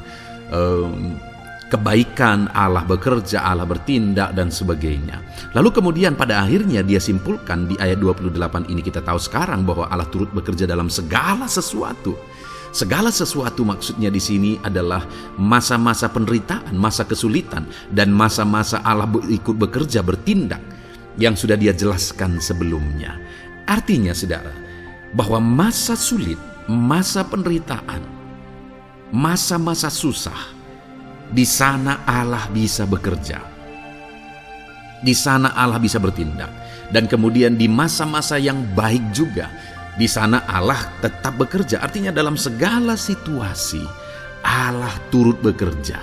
kebaikan, Allah bekerja, Allah bertindak, dan sebagainya. Lalu kemudian pada akhirnya dia simpulkan di ayat 28 ini, kita tahu sekarang bahwa Allah turut bekerja dalam segala sesuatu. Segala sesuatu maksudnya di sini adalah masa-masa penderitaan, masa kesulitan, dan masa-masa Allah ikut bekerja, bertindak, yang sudah Dia jelaskan sebelumnya. Artinya, saudara, bahwa masa sulit, masa penderitaan, masa-masa susah, di sana Allah bisa bekerja. Di sana Allah bisa bertindak. Dan kemudian di masa-masa yang baik juga, di sana Allah tetap bekerja. Artinya dalam segala situasi Allah turut bekerja.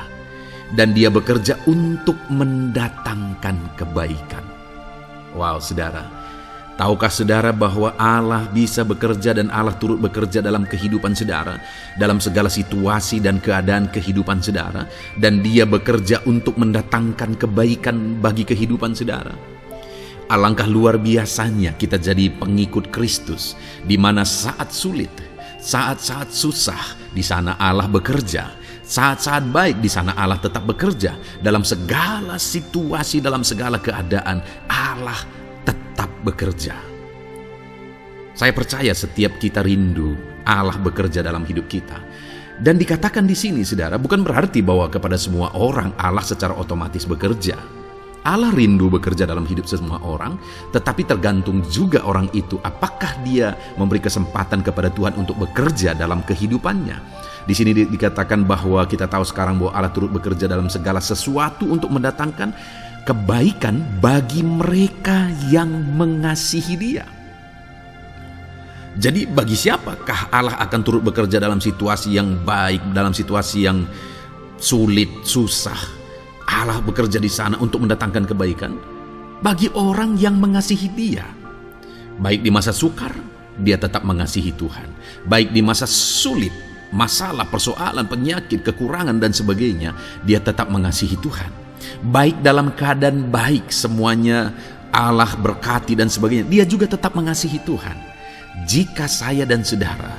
Dan Dia bekerja untuk mendatangkan kebaikan. Wow, saudara. Tahukah saudara bahwa Allah bisa bekerja dan Allah turut bekerja dalam kehidupan saudara, dalam segala situasi dan keadaan kehidupan saudara, dan Dia bekerja untuk mendatangkan kebaikan bagi kehidupan saudara? Alangkah luar biasanya kita jadi pengikut Kristus, di mana saat sulit, saat-saat susah, di sana Allah bekerja. Saat-saat baik, di sana Allah tetap bekerja. Dalam segala situasi, dalam segala keadaan, Allah tetap bekerja. Saya percaya setiap kita rindu Allah bekerja dalam hidup kita. Dan dikatakan di sini, saudara, bukan berarti bahwa kepada semua orang Allah secara otomatis bekerja. Allah rindu bekerja dalam hidup semua orang, tetapi tergantung juga orang itu apakah dia memberi kesempatan kepada Tuhan untuk bekerja dalam kehidupannya. Di sini dikatakan bahwa kita tahu sekarang bahwa Allah turut bekerja dalam segala sesuatu untuk mendatangkan kebaikan bagi mereka yang mengasihi Dia. Jadi bagi siapakah Allah akan turut bekerja dalam situasi yang baik, dalam situasi yang sulit, susah? Allah bekerja di sana untuk mendatangkan kebaikan bagi orang yang mengasihi Dia. Baik di masa sukar, dia tetap mengasihi Tuhan. Baik di masa sulit, masalah, persoalan, penyakit, kekurangan, dan sebagainya, dia tetap mengasihi Tuhan. Baik dalam keadaan baik, semuanya Allah berkati dan sebagainya, dia juga tetap mengasihi Tuhan. Jika saya dan saudara,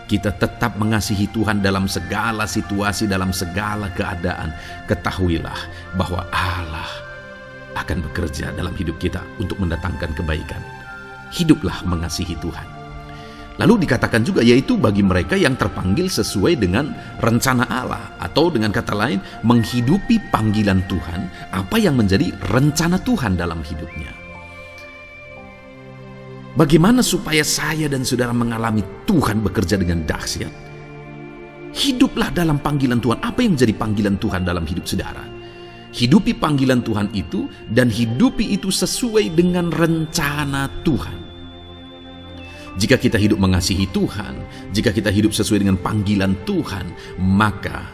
kita tetap mengasihi Tuhan dalam segala situasi, dalam segala keadaan, ketahuilah bahwa Allah akan bekerja dalam hidup kita untuk mendatangkan kebaikan. Hiduplah mengasihi Tuhan. Lalu dikatakan juga, yaitu bagi mereka yang terpanggil sesuai dengan rencana Allah, atau dengan kata lain, menghidupi panggilan Tuhan, apa yang menjadi rencana Tuhan dalam hidupnya. Bagaimana supaya saya dan saudara mengalami Tuhan bekerja dengan dahsyat? Hiduplah dalam panggilan Tuhan. Apa yang menjadi panggilan Tuhan dalam hidup saudara? Hidupi panggilan Tuhan itu, dan hidupi itu sesuai dengan rencana Tuhan. Jika kita hidup mengasihi Tuhan, jika kita hidup sesuai dengan panggilan Tuhan, maka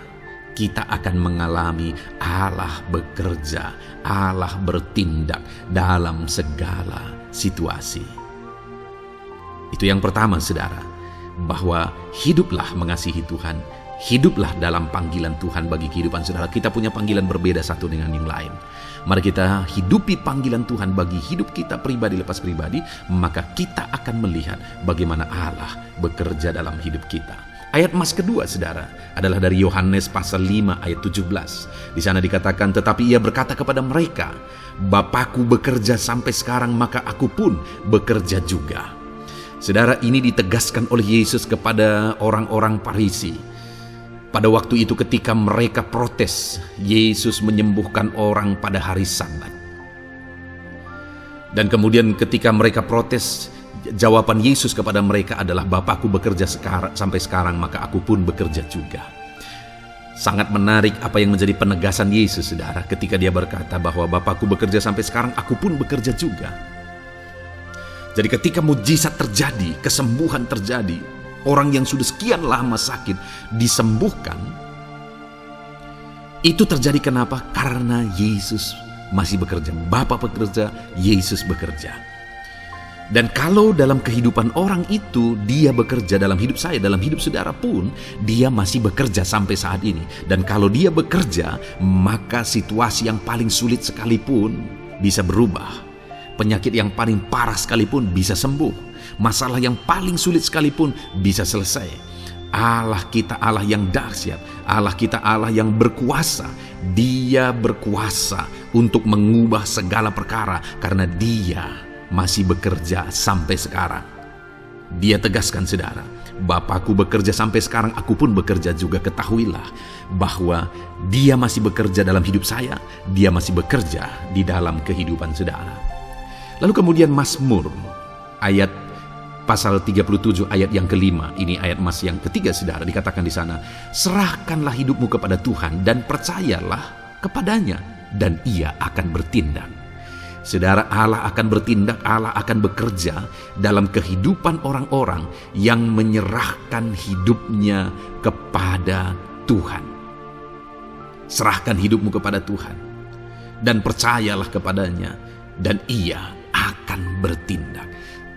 kita akan mengalami Allah bekerja, Allah bertindak dalam segala situasi. Itu yang pertama, saudara, bahwa hiduplah mengasihi Tuhan, hiduplah dalam panggilan Tuhan bagi kehidupan saudara. Kita punya panggilan berbeda satu dengan yang lain. Mari kita hidupi panggilan Tuhan bagi hidup kita pribadi lepas pribadi, maka kita akan melihat bagaimana Allah bekerja dalam hidup kita. Ayat emas kedua, saudara, adalah dari Yohanes pasal 5 ayat 17. Di sana dikatakan, tetapi ia berkata kepada mereka, Bapakku bekerja sampai sekarang, maka aku pun bekerja juga. Saudara, ini ditegaskan oleh Yesus kepada orang-orang Farisi. Pada waktu itu ketika mereka protes, Yesus menyembuhkan orang pada hari Sabat. Dan kemudian ketika mereka protes, jawaban Yesus kepada mereka adalah, Bapakku bekerja sampai sekarang, maka aku pun bekerja juga. Sangat menarik apa yang menjadi penegasan Yesus, saudara, ketika dia berkata bahwa Bapakku bekerja sampai sekarang, aku pun bekerja juga. Jadi ketika mujizat terjadi, kesembuhan terjadi, orang yang sudah sekian lama sakit disembuhkan, itu terjadi kenapa? Karena Yesus masih bekerja. Bapa bekerja, Yesus bekerja. Dan kalau dalam kehidupan orang itu dia bekerja, dalam hidup saya, dalam hidup saudara pun, dia masih bekerja sampai saat ini. Dan kalau dia bekerja, maka situasi yang paling sulit sekalipun bisa berubah. Penyakit yang paling parah sekalipun bisa sembuh. Masalah yang paling sulit sekalipun bisa selesai. Allah kita Allah yang dahsyat, Allah kita Allah yang berkuasa. Dia berkuasa untuk mengubah segala perkara karena dia masih bekerja sampai sekarang. Dia tegaskan, saudara, Bapakku bekerja sampai sekarang, aku pun bekerja juga. Ketahuilah bahwa dia masih bekerja dalam hidup saya, dia masih bekerja di dalam kehidupan saudara. Lalu kemudian Mazmur ayat pasal 37 ayat yang kelima, ini ayat emas yang ketiga, saudara, dikatakan di sana, serahkanlah hidupmu kepada Tuhan dan percayalah kepadanya dan ia akan bertindak. Saudara, Allah akan bertindak, Allah akan bekerja dalam kehidupan orang-orang yang menyerahkan hidupnya kepada Tuhan. Serahkan hidupmu kepada Tuhan dan percayalah kepadanya dan ia akan bertindak.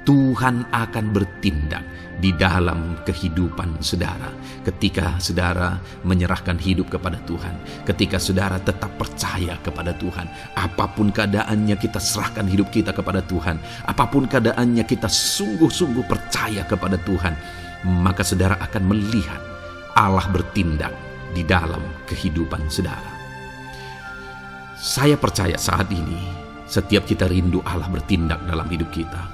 Tuhan akan bertindak di dalam kehidupan saudara ketika saudara menyerahkan hidup kepada Tuhan, ketika saudara tetap percaya kepada Tuhan. Apapun keadaannya, kita serahkan hidup kita kepada Tuhan. Apapun keadaannya, kita sungguh-sungguh percaya kepada Tuhan, maka saudara akan melihat Allah bertindak di dalam kehidupan saudara. Saya percaya saat ini setiap kita rindu Allah bertindak dalam hidup kita.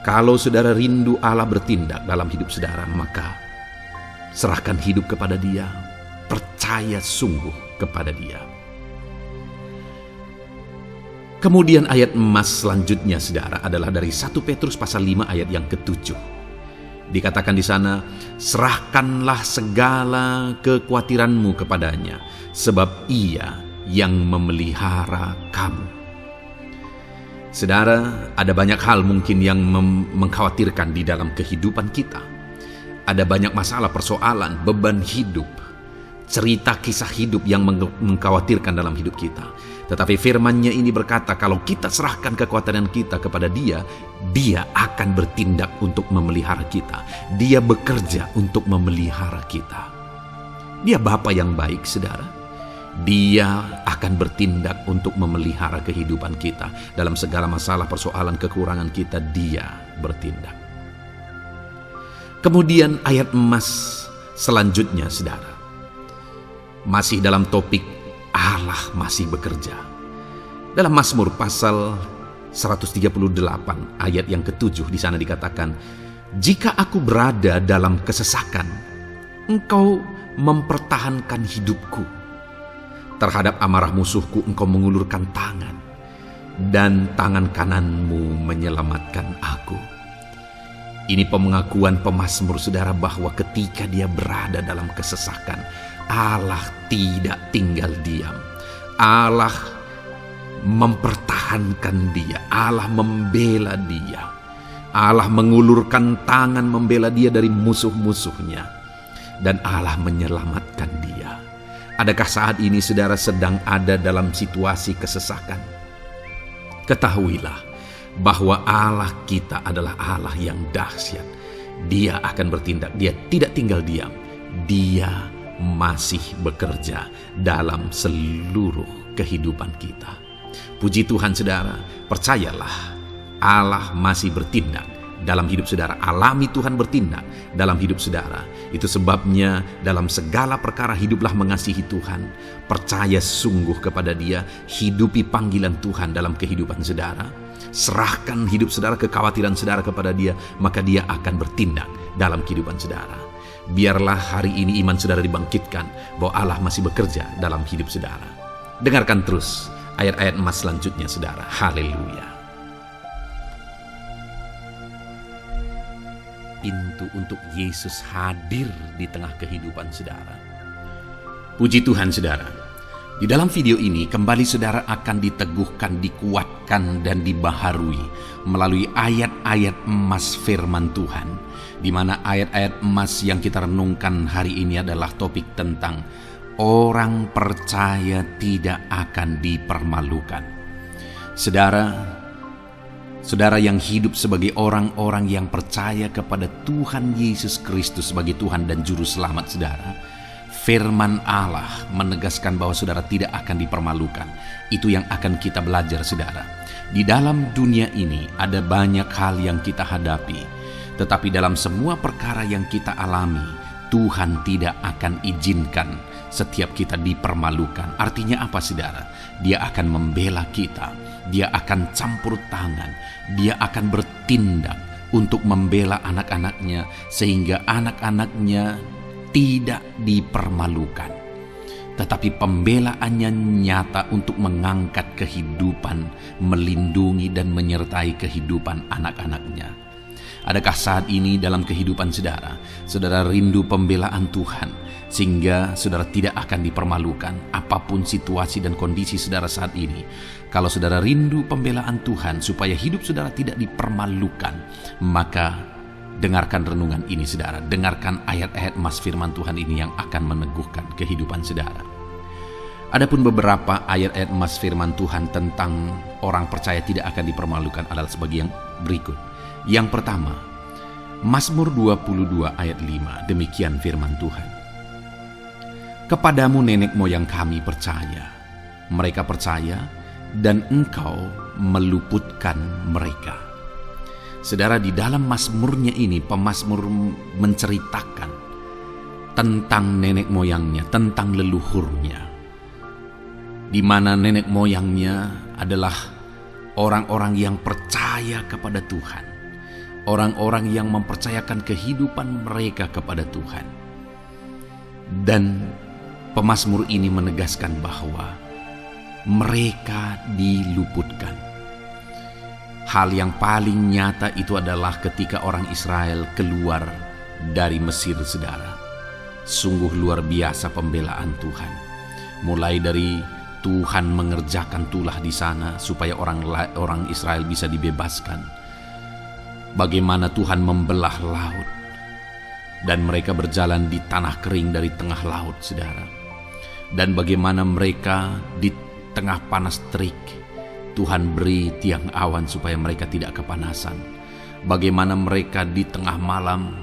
Kalau saudara rindu Allah bertindak dalam hidup saudara, maka serahkan hidup kepada Dia, percaya sungguh kepada Dia. Kemudian ayat emas selanjutnya, saudara, adalah dari 1 Petrus pasal 5 ayat yang ke-7. Dikatakan di sana, serahkanlah segala kekhawatiranmu kepadanya, sebab Ia yang memelihara kamu. Saudara, ada banyak hal mungkin yang mengkhawatirkan di dalam kehidupan kita. Ada banyak masalah, persoalan, beban hidup, cerita kisah hidup yang mengkhawatirkan dalam hidup kita. Tetapi firman-Nya ini berkata, kalau kita serahkan kekhawatiran kita kepada Dia, Dia akan bertindak untuk memelihara kita. Dia bekerja untuk memelihara kita. Dia Bapa yang baik, saudara. Dia akan bertindak untuk memelihara kehidupan kita. Dalam segala masalah, persoalan, kekurangan kita, Dia bertindak. Kemudian ayat emas selanjutnya, saudara, masih dalam topik Allah masih bekerja. Dalam Mazmur pasal 138 ayat yang ke-7, di sana dikatakan, jika aku berada dalam kesesakan, Engkau mempertahankan hidupku. Terhadap amarah musuhku Engkau mengulurkan tangan, dan tangan kananmu menyelamatkan aku. Ini pengakuan pemazmur, saudara, bahwa ketika dia berada dalam kesesakan, Allah tidak tinggal diam. Allah mempertahankan dia, Allah membela dia. Allah mengulurkan tangan membela dia dari musuh-musuhnya, dan Allah menyelamatkan dia. Adakah saat ini saudara sedang ada dalam situasi kesesakan? Ketahuilah bahwa Allah kita adalah Allah yang dahsyat. Dia akan bertindak, dia tidak tinggal diam. Dia masih bekerja dalam seluruh kehidupan kita. Puji Tuhan saudara, percayalah Allah masih bertindak dalam hidup saudara. Alami Tuhan bertindak dalam hidup saudara. Itu sebabnya dalam segala perkara hiduplah mengasihi Tuhan. Percaya sungguh kepada Dia. Hidupi panggilan Tuhan dalam kehidupan saudara. Serahkan hidup saudara, kekhawatiran saudara kepada Dia. Maka Dia akan bertindak dalam kehidupan saudara. Biarlah hari ini iman saudara dibangkitkan bahwa Allah masih bekerja dalam hidup saudara. Dengarkan terus ayat-ayat emas selanjutnya saudara. Haleluya. Pintu untuk Yesus hadir di tengah kehidupan saudara. Puji Tuhan saudara. Di dalam video ini kembali saudara akan diteguhkan, dikuatkan dan dibaharui melalui ayat-ayat emas firman Tuhan, di mana ayat-ayat emas yang kita renungkan hari ini adalah topik tentang orang percaya tidak akan dipermalukan. Saudara yang hidup sebagai orang-orang yang percaya kepada Tuhan Yesus Kristus sebagai Tuhan dan Juru Selamat saudara, firman Allah menegaskan bahwa saudara tidak akan dipermalukan. Itu yang akan kita belajar saudara. Di dalam dunia ini ada banyak hal yang kita hadapi, tetapi dalam semua perkara yang kita alami, Tuhan tidak akan izinkan setiap kita dipermalukan. Artinya apa saudara? Dia akan membela kita. Dia akan campur tangan. Dia akan bertindak untuk membela anak-anaknya sehingga anak-anaknya tidak dipermalukan. Tetapi pembelaannya nyata untuk mengangkat kehidupan, melindungi dan menyertai kehidupan anak-anaknya. Adakah saat ini dalam kehidupan saudara, saudara rindu pembelaan Tuhan sehingga saudara tidak akan dipermalukan apapun situasi dan kondisi saudara saat ini? Kalau saudara rindu pembelaan Tuhan supaya hidup saudara tidak dipermalukan, maka dengarkan renungan ini saudara. Dengarkan ayat-ayat emas firman Tuhan ini yang akan meneguhkan kehidupan saudara. Adapun beberapa ayat-ayat emas firman Tuhan tentang orang percaya tidak akan dipermalukan adalah sebagai yang berikut. Yang pertama, Mazmur 22 ayat 5, demikian firman Tuhan. Kepadamu nenek moyang kami percaya, mereka percaya dan Engkau meluputkan mereka. Saudara, di dalam mazmurnya ini pemazmur menceritakan tentang nenek moyangnya, tentang leluhurnya, di mana nenek moyangnya adalah orang-orang yang percaya kepada Tuhan, orang-orang yang mempercayakan kehidupan mereka kepada Tuhan. Dan pemazmur ini menegaskan bahwa mereka diluputkan. Hal yang paling nyata itu adalah ketika orang Israel keluar dari Mesir saudara. Sungguh luar biasa pembelaan Tuhan. Mulai dari Tuhan mengerjakan tulah di sana supaya orang Israel bisa dibebaskan. Bagaimana Tuhan membelah laut dan mereka berjalan di tanah kering dari tengah laut saudara. Dan bagaimana mereka di tengah panas terik Tuhan beri tiang awan supaya mereka tidak kepanasan. Bagaimana mereka di tengah malam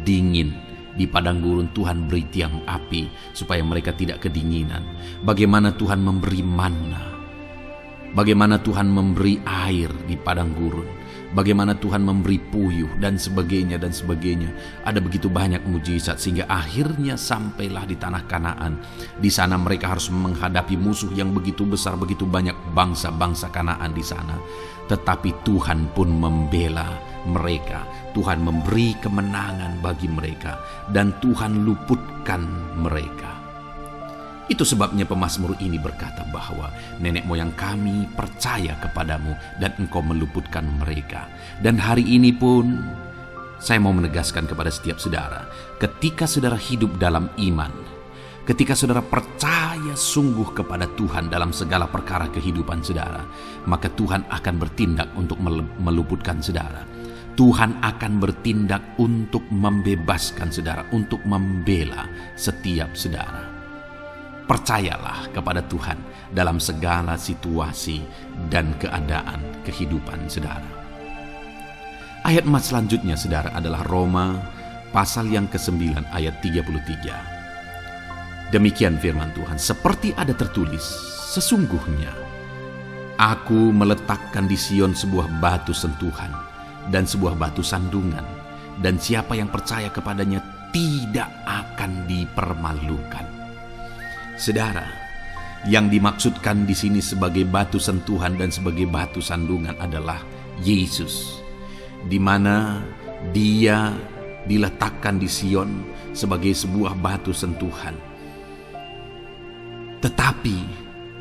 dingin di padang gurun Tuhan beri tiang api supaya mereka tidak kedinginan. Bagaimana Tuhan memberi manna, bagaimana Tuhan memberi air di padang gurun, bagaimana Tuhan memberi puyuh dan sebagainya dan sebagainya. Ada begitu banyak mujizat sehingga akhirnya sampailah di tanah Kanaan. Di sana mereka harus menghadapi musuh yang begitu besar, begitu banyak bangsa-bangsa Kanaan di sana. Tetapi Tuhan pun membela mereka. Tuhan memberi kemenangan bagi mereka dan Tuhan luputkan mereka. Itu sebabnya pemazmur ini berkata bahwa nenek moyang kami percaya kepadamu dan Engkau meluputkan mereka. Dan hari ini pun saya mau menegaskan kepada setiap saudara, ketika saudara hidup dalam iman, ketika saudara percaya sungguh kepada Tuhan dalam segala perkara kehidupan saudara, maka Tuhan akan bertindak untuk meluputkan saudara. Tuhan akan bertindak untuk membebaskan saudara, untuk membela setiap saudara. Percayalah kepada Tuhan dalam segala situasi dan keadaan kehidupan saudara. Ayat emas selanjutnya saudara adalah Roma pasal yang ke-9 ayat 33. Demikian firman Tuhan, seperti ada tertulis, sesungguhnya Aku meletakkan di Sion sebuah batu sentuhan dan sebuah batu sandungan, dan siapa yang percaya kepadanya tidak akan dipermalukan. Saudara, yang dimaksudkan di sini sebagai batu sentuhan dan sebagai batu sandungan adalah Yesus, di mana Dia diletakkan di Sion sebagai sebuah batu sentuhan. Tetapi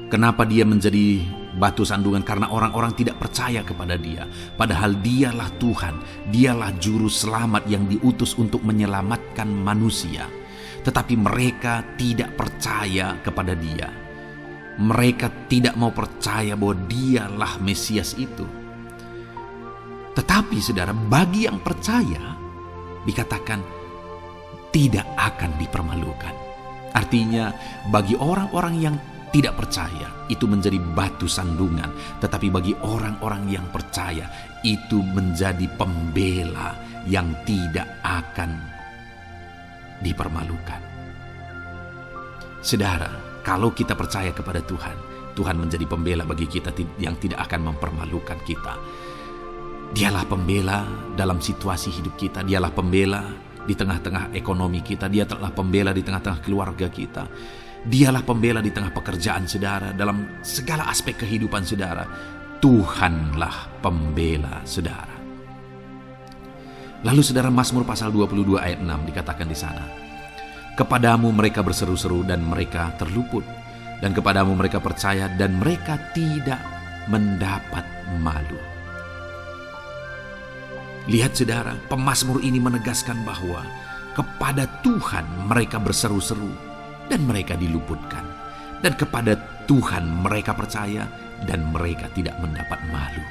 kenapa Dia menjadi batu sandungan? Karena orang-orang tidak percaya kepada Dia. Padahal Dialah Tuhan, Dialah juru selamat yang diutus untuk menyelamatkan manusia. Tetapi mereka tidak percaya kepada Dia. Mereka tidak mau percaya bahwa Dialah Mesias itu. Tetapi saudara, bagi yang percaya dikatakan tidak akan dipermalukan. Artinya bagi orang-orang yang tidak percaya itu menjadi batu sandungan, tetapi bagi orang-orang yang percaya itu menjadi pembela yang tidak akan dipermalukan. Saudara, kalau kita percaya kepada Tuhan, Tuhan menjadi pembela bagi kita yang tidak akan mempermalukan kita. Dialah pembela dalam situasi hidup kita, Dialah pembela di tengah-tengah ekonomi kita, Dialah pembela di tengah-tengah keluarga kita, Dialah pembela di tengah pekerjaan saudara, dalam segala aspek kehidupan saudara. Tuhanlah pembela saudara. Lalu saudara, Mazmur pasal 22 ayat 6 dikatakan di sana, kepadamu mereka berseru-seru dan mereka terluput, dan kepadamu mereka percaya dan mereka tidak mendapat malu. Lihat saudara, pemazmur ini menegaskan bahwa kepada Tuhan mereka berseru-seru dan mereka diluputkan, dan kepada Tuhan mereka percaya dan mereka tidak mendapat malu.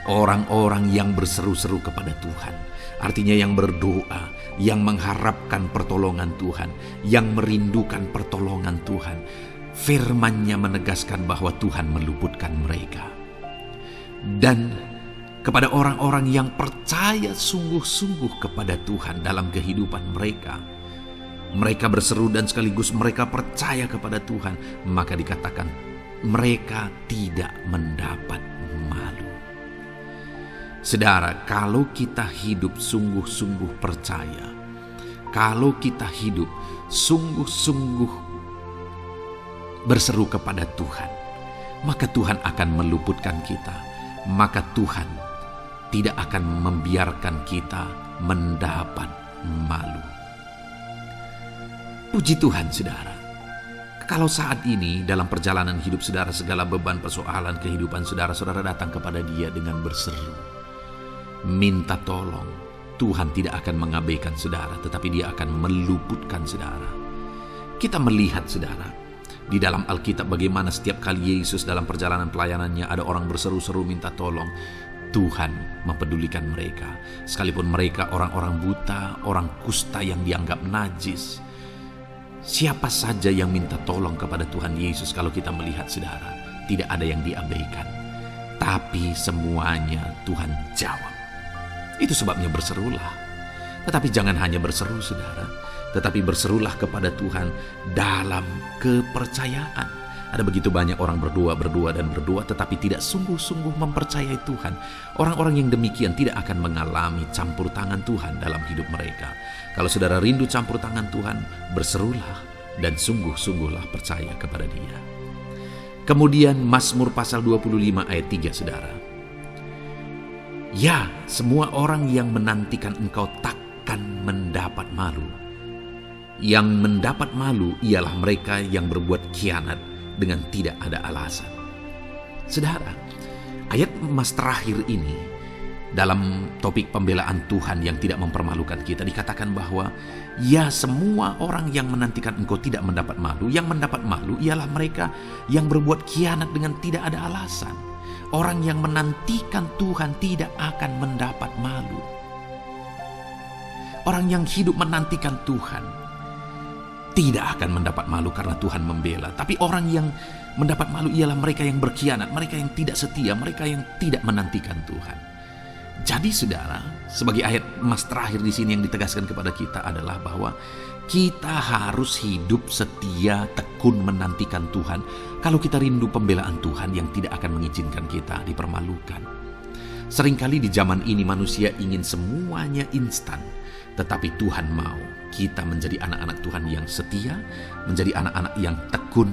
Orang-orang yang berseru-seru kepada Tuhan, artinya yang berdoa, yang mengharapkan pertolongan Tuhan, yang merindukan pertolongan Tuhan, firman-Nya menegaskan bahwa Tuhan meluputkan mereka. Dan kepada orang-orang yang percaya sungguh-sungguh kepada Tuhan dalam kehidupan mereka, mereka berseru dan sekaligus mereka percaya kepada Tuhan, maka dikatakan mereka tidak mendapat malu. Saudara, kalau kita hidup sungguh-sungguh percaya, kalau kita hidup sungguh-sungguh berseru kepada Tuhan, maka Tuhan akan meluputkan kita, maka Tuhan tidak akan membiarkan kita mendapat malu. Puji Tuhan saudara, kalau saat ini dalam perjalanan hidup saudara, segala beban persoalan kehidupan saudara, saudara datang kepada Dia dengan berseru, minta tolong, Tuhan tidak akan mengabaikan saudara, tetapi Dia akan meluputkan saudara. Kita melihat saudara, di dalam Alkitab bagaimana setiap kali Yesus dalam perjalanan pelayanannya ada orang berseru-seru minta tolong, Tuhan mempedulikan mereka. Sekalipun mereka orang-orang buta, orang kusta yang dianggap najis. Siapa saja yang minta tolong kepada Tuhan Yesus, kalau kita melihat saudara, tidak ada yang diabaikan. Tapi semuanya Tuhan jawab. Itu sebabnya berserulah. Tetapi jangan hanya berseru saudara, tetapi berserulah kepada Tuhan dalam kepercayaan. Ada begitu banyak orang berdoa, tetapi tidak sungguh-sungguh mempercayai Tuhan. Orang-orang yang demikian tidak akan mengalami campur tangan Tuhan dalam hidup mereka. Kalau saudara rindu campur tangan Tuhan, berserulah dan sungguh-sungguhlah percaya kepada Dia. Kemudian Mazmur pasal 25 ayat 3 saudara. Ya, semua orang yang menantikan Engkau takkan mendapat malu. Yang mendapat malu ialah mereka yang berbuat khianat dengan tidak ada alasan. Saudara, ayat emas terakhir ini dalam topik pembelaan Tuhan yang tidak mempermalukan kita, dikatakan bahwa ya, semua orang yang menantikan Engkau tidak mendapat malu. Yang mendapat malu ialah mereka yang berbuat khianat dengan tidak ada alasan. Orang yang menantikan Tuhan tidak akan mendapat malu. Orang yang hidup menantikan Tuhan tidak akan mendapat malu karena Tuhan membela. Tapi orang yang mendapat malu ialah mereka yang berkhianat, mereka yang tidak setia, mereka yang tidak menantikan Tuhan. Jadi saudara, sebagai ayat emas terakhir di sini yang ditegaskan kepada kita adalah bahwa kita harus hidup setia, tekun menantikan Tuhan. Kalau kita rindu pembelaan Tuhan yang tidak akan mengizinkan kita dipermalukan. Seringkali di zaman ini manusia ingin semuanya instan. Tetapi Tuhan mau kita menjadi anak-anak Tuhan yang setia, menjadi anak-anak yang tekun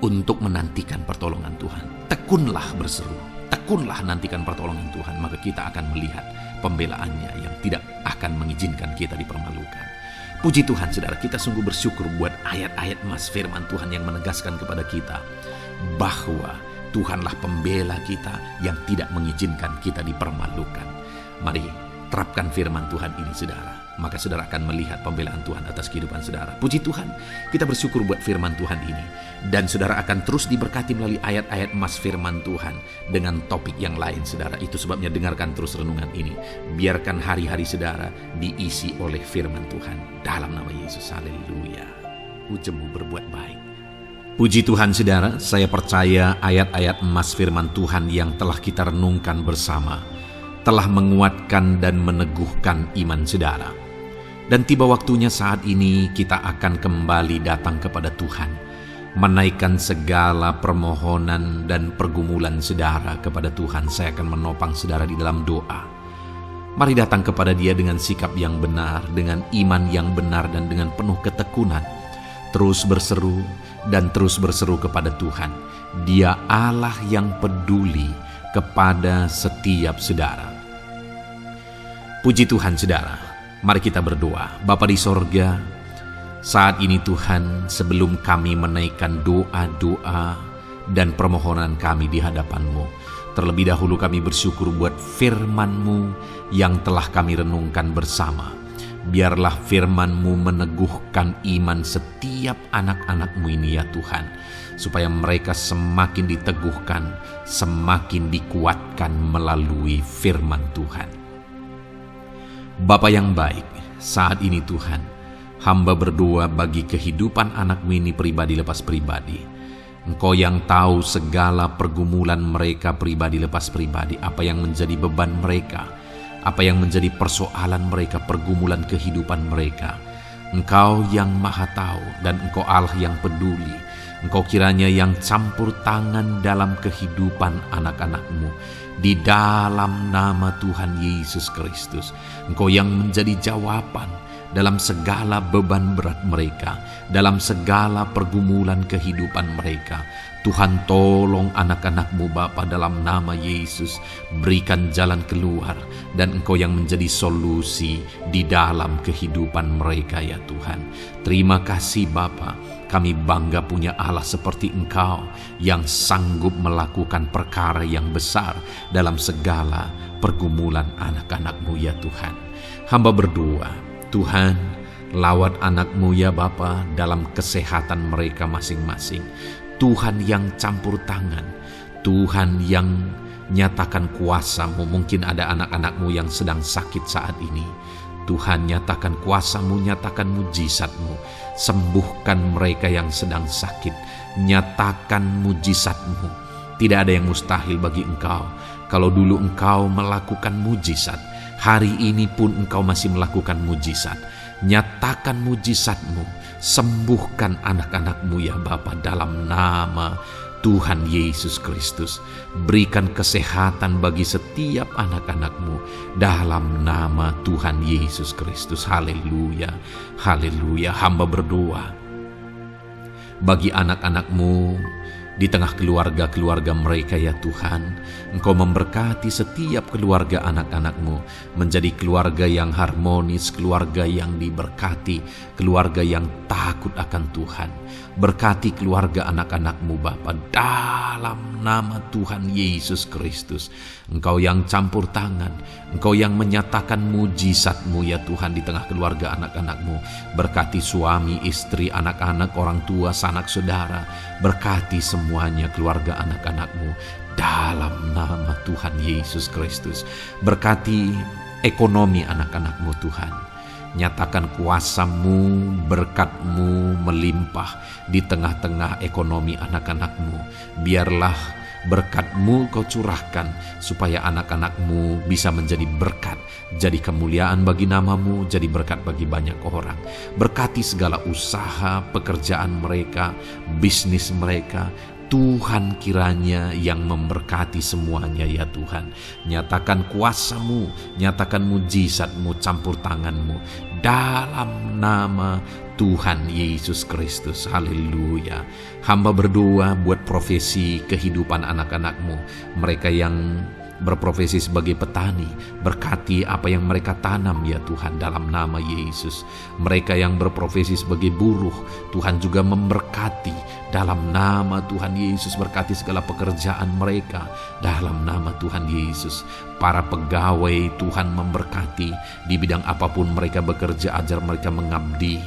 untuk menantikan pertolongan Tuhan. Tekunlah berseru, tekunlah nantikan pertolongan Tuhan, maka kita akan melihat pembelaannya yang tidak akan mengizinkan kita dipermalukan. Puji Tuhan saudara, kita sungguh bersyukur buat ayat-ayat emas firman Tuhan yang menegaskan kepada kita bahwa Tuhanlah pembela kita yang tidak mengizinkan kita dipermalukan. Mari terapkan firman Tuhan ini saudara, maka saudara akan melihat pembelaan Tuhan atas kehidupan saudara. Puji Tuhan, kita bersyukur buat firman Tuhan ini. Dan saudara akan terus diberkati melalui ayat-ayat emas firman Tuhan dengan topik yang lain saudara. Itu sebabnya dengarkan terus renungan ini. Biarkan hari-hari saudara diisi oleh firman Tuhan. Dalam nama Yesus, haleluya. Ujungmu berbuat baik. Puji Tuhan saudara, saya percaya ayat-ayat emas firman Tuhan yang telah kita renungkan bersama telah menguatkan dan meneguhkan iman saudara. Dan tiba waktunya saat ini kita akan kembali datang kepada Tuhan, menaikkan segala permohonan dan pergumulan saudara kepada Tuhan. Saya akan menopang saudara di dalam doa. Mari datang kepada Dia dengan sikap yang benar, dengan iman yang benar, dan dengan penuh ketekunan. Terus berseru dan terus berseru kepada Tuhan. Dia Allah yang peduli kepada setiap saudara. Puji Tuhan saudara, mari kita berdoa. Bapa di sorga, saat ini Tuhan, sebelum kami menaikkan doa-doa dan permohonan kami di hadapan-Mu, terlebih dahulu kami bersyukur buat firman-Mu yang telah kami renungkan bersama. Biarlah firman-Mu meneguhkan iman setiap anak-anak-Mu ini ya Tuhan, supaya mereka semakin diteguhkan, semakin dikuatkan melalui firman Tuhan. Bapa yang baik, saat ini Tuhan, hamba berdoa bagi kehidupan anak-Mu ini pribadi lepas pribadi. Engkau yang tahu segala pergumulan mereka pribadi lepas pribadi, apa yang menjadi beban mereka, apa yang menjadi persoalan mereka, pergumulan kehidupan mereka. Engkau yang maha tahu dan Engkau Allah yang peduli. Engkau kiranya yang campur tangan dalam kehidupan anak-anak-Mu. Di dalam nama Tuhan Yesus Kristus, Engkau yang menjadi jawaban dalam segala beban berat mereka, dalam segala pergumulan kehidupan mereka. Tuhan tolong anak-anak-Mu Bapa dalam nama Yesus, berikan jalan keluar, dan Engkau yang menjadi solusi di dalam kehidupan mereka ya Tuhan. Terima kasih Bapa, kami bangga punya Allah seperti Engkau yang sanggup melakukan perkara yang besar dalam segala pergumulan anak-anak-Mu ya Tuhan. Hamba berdoa, Tuhan, lawat anak-Mu ya Bapa dalam kesehatan mereka masing-masing. Tuhan yang campur tangan, Tuhan yang nyatakan kuasa-Mu. Mungkin ada anak-anak-Mu yang sedang sakit saat ini. Tuhan, nyatakan kuasa-Mu, nyatakan mujizat-Mu. Sembuhkan mereka yang sedang sakit. Nyatakan mujizat-Mu. Tidak ada yang mustahil bagi Engkau. Kalau dulu Engkau melakukan mujizat, hari ini pun Engkau masih melakukan mujizat. Nyatakan mujizat-Mu, sembuhkan anak-anak-Mu ya Bapa dalam nama Tuhan Yesus Kristus. Berikan kesehatan bagi setiap anak-anak-Mu dalam nama Tuhan Yesus Kristus. Haleluya, haleluya. Hamba berdoa bagi anak-anak-Mu di tengah keluarga-keluarga mereka ya Tuhan. Engkau memberkati setiap keluarga anak-anak-Mu menjadi keluarga yang harmonis, keluarga yang diberkati, keluarga yang takut akan Tuhan. Berkati keluarga anak-anak-Mu Bapa dalam nama Tuhan Yesus Kristus. Engkau yang campur tangan, Engkau yang menyatakan mujizat-Mu ya Tuhan di tengah keluarga anak-anak-Mu. Berkati suami, istri, anak-anak, orang tua, sanak saudara. Berkati semuanya keluarga anak-anak-Mu dalam nama Tuhan Yesus Kristus. Berkati ekonomi anak-anak-Mu Tuhan. Nyatakan kuasa-Mu, berkat-Mu melimpah di tengah-tengah ekonomi anak-anak-Mu. Biarlah berkat-Mu Kau curahkan supaya anak-anak-Mu bisa menjadi berkat, jadi kemuliaan bagi nama-Mu, jadi berkat bagi banyak orang. Berkati segala usaha, pekerjaan mereka, bisnis mereka. Tuhan kiranya yang memberkati semuanya ya Tuhan. Nyatakan kuasa-Mu, nyatakan mujizat-Mu, campur tangan-Mu dalam nama Tuhan Yesus Kristus. Haleluya. Hamba berdoa buat profesi kehidupan anak-anak-Mu, mereka yang berprofesi sebagai petani, berkati apa yang mereka tanam ya Tuhan dalam nama Yesus. Mereka yang berprofesi sebagai buruh, Tuhan juga memberkati dalam nama Tuhan Yesus. Berkati segala pekerjaan mereka dalam nama Tuhan Yesus. Para pegawai Tuhan memberkati di bidang apapun mereka bekerja, ajar mereka mengabdi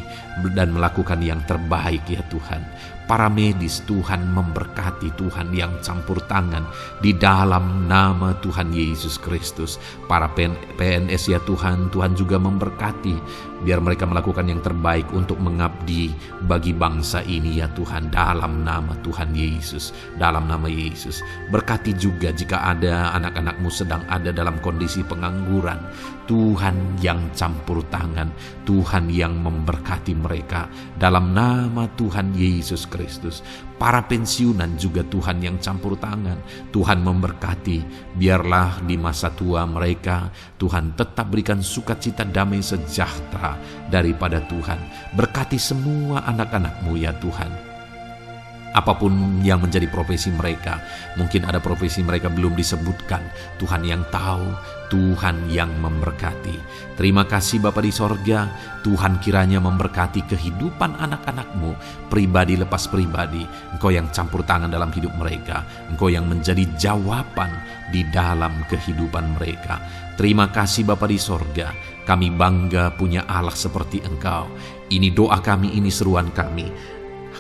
dan melakukan yang terbaik ya Tuhan. Para medis Tuhan memberkati, Tuhan yang campur tangan di dalam nama Tuhan Yesus Kristus. Para PNS ya Tuhan, Tuhan juga memberkati biar mereka melakukan yang terbaik untuk mengabdi bagi bangsa ini ya Tuhan dalam nama Tuhan Yesus. Dalam nama Yesus. Berkati juga jika ada anak-anak-Mu sedang ada dalam kondisi pengangguran, Tuhan yang campur tangan, Tuhan yang memberkati mereka dalam nama Tuhan Yesus Kristus. Para pensiunan juga Tuhan yang campur tangan, Tuhan memberkati. Biarlah di masa tua mereka Tuhan tetap berikan sukacita, damai sejahtera daripada Tuhan. Berkati semua anak-anak-Mu ya Tuhan. Apapun yang menjadi profesi mereka, mungkin ada profesi mereka belum disebutkan, Tuhan yang tahu, Tuhan yang memberkati. Terima kasih Bapa di sorga, Tuhan kiranya memberkati kehidupan anak-anak-Mu, pribadi lepas pribadi. Engkau yang campur tangan dalam hidup mereka, Engkau yang menjadi jawaban di dalam kehidupan mereka. Terima kasih Bapa di sorga, kami bangga punya Allah seperti Engkau. Ini doa kami, ini seruan kami.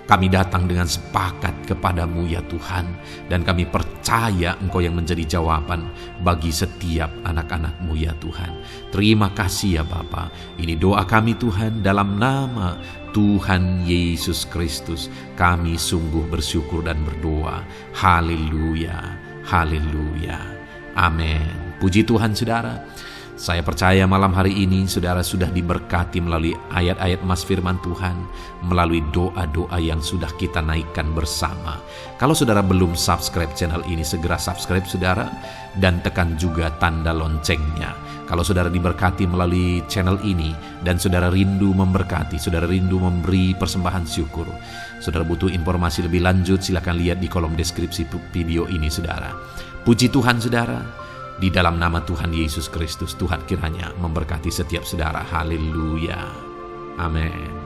Kami datang dengan sepakat kepadamu ya Tuhan, dan kami percaya Engkau yang menjadi jawaban bagi setiap anak-anak-Mu ya Tuhan. Terima kasih ya Bapa. Ini doa kami Tuhan dalam nama Tuhan Yesus Kristus. Kami sungguh bersyukur dan berdoa. Haleluya, haleluya, amin. Puji Tuhan saudara. Saya percaya malam hari ini saudara sudah diberkati melalui ayat-ayat mas firman Tuhan, melalui doa-doa yang sudah kita naikkan bersama. Kalau saudara belum subscribe channel ini, segera subscribe saudara, dan tekan juga tanda loncengnya. Kalau saudara diberkati melalui channel ini, dan saudara rindu memberkati, saudara rindu memberi persembahan syukur, saudara butuh informasi lebih lanjut, silakan lihat di kolom deskripsi video ini saudara. Puji Tuhan saudara. Di dalam nama Tuhan Yesus Kristus, Tuhan kiranya memberkati setiap saudara. Haleluya. Amin.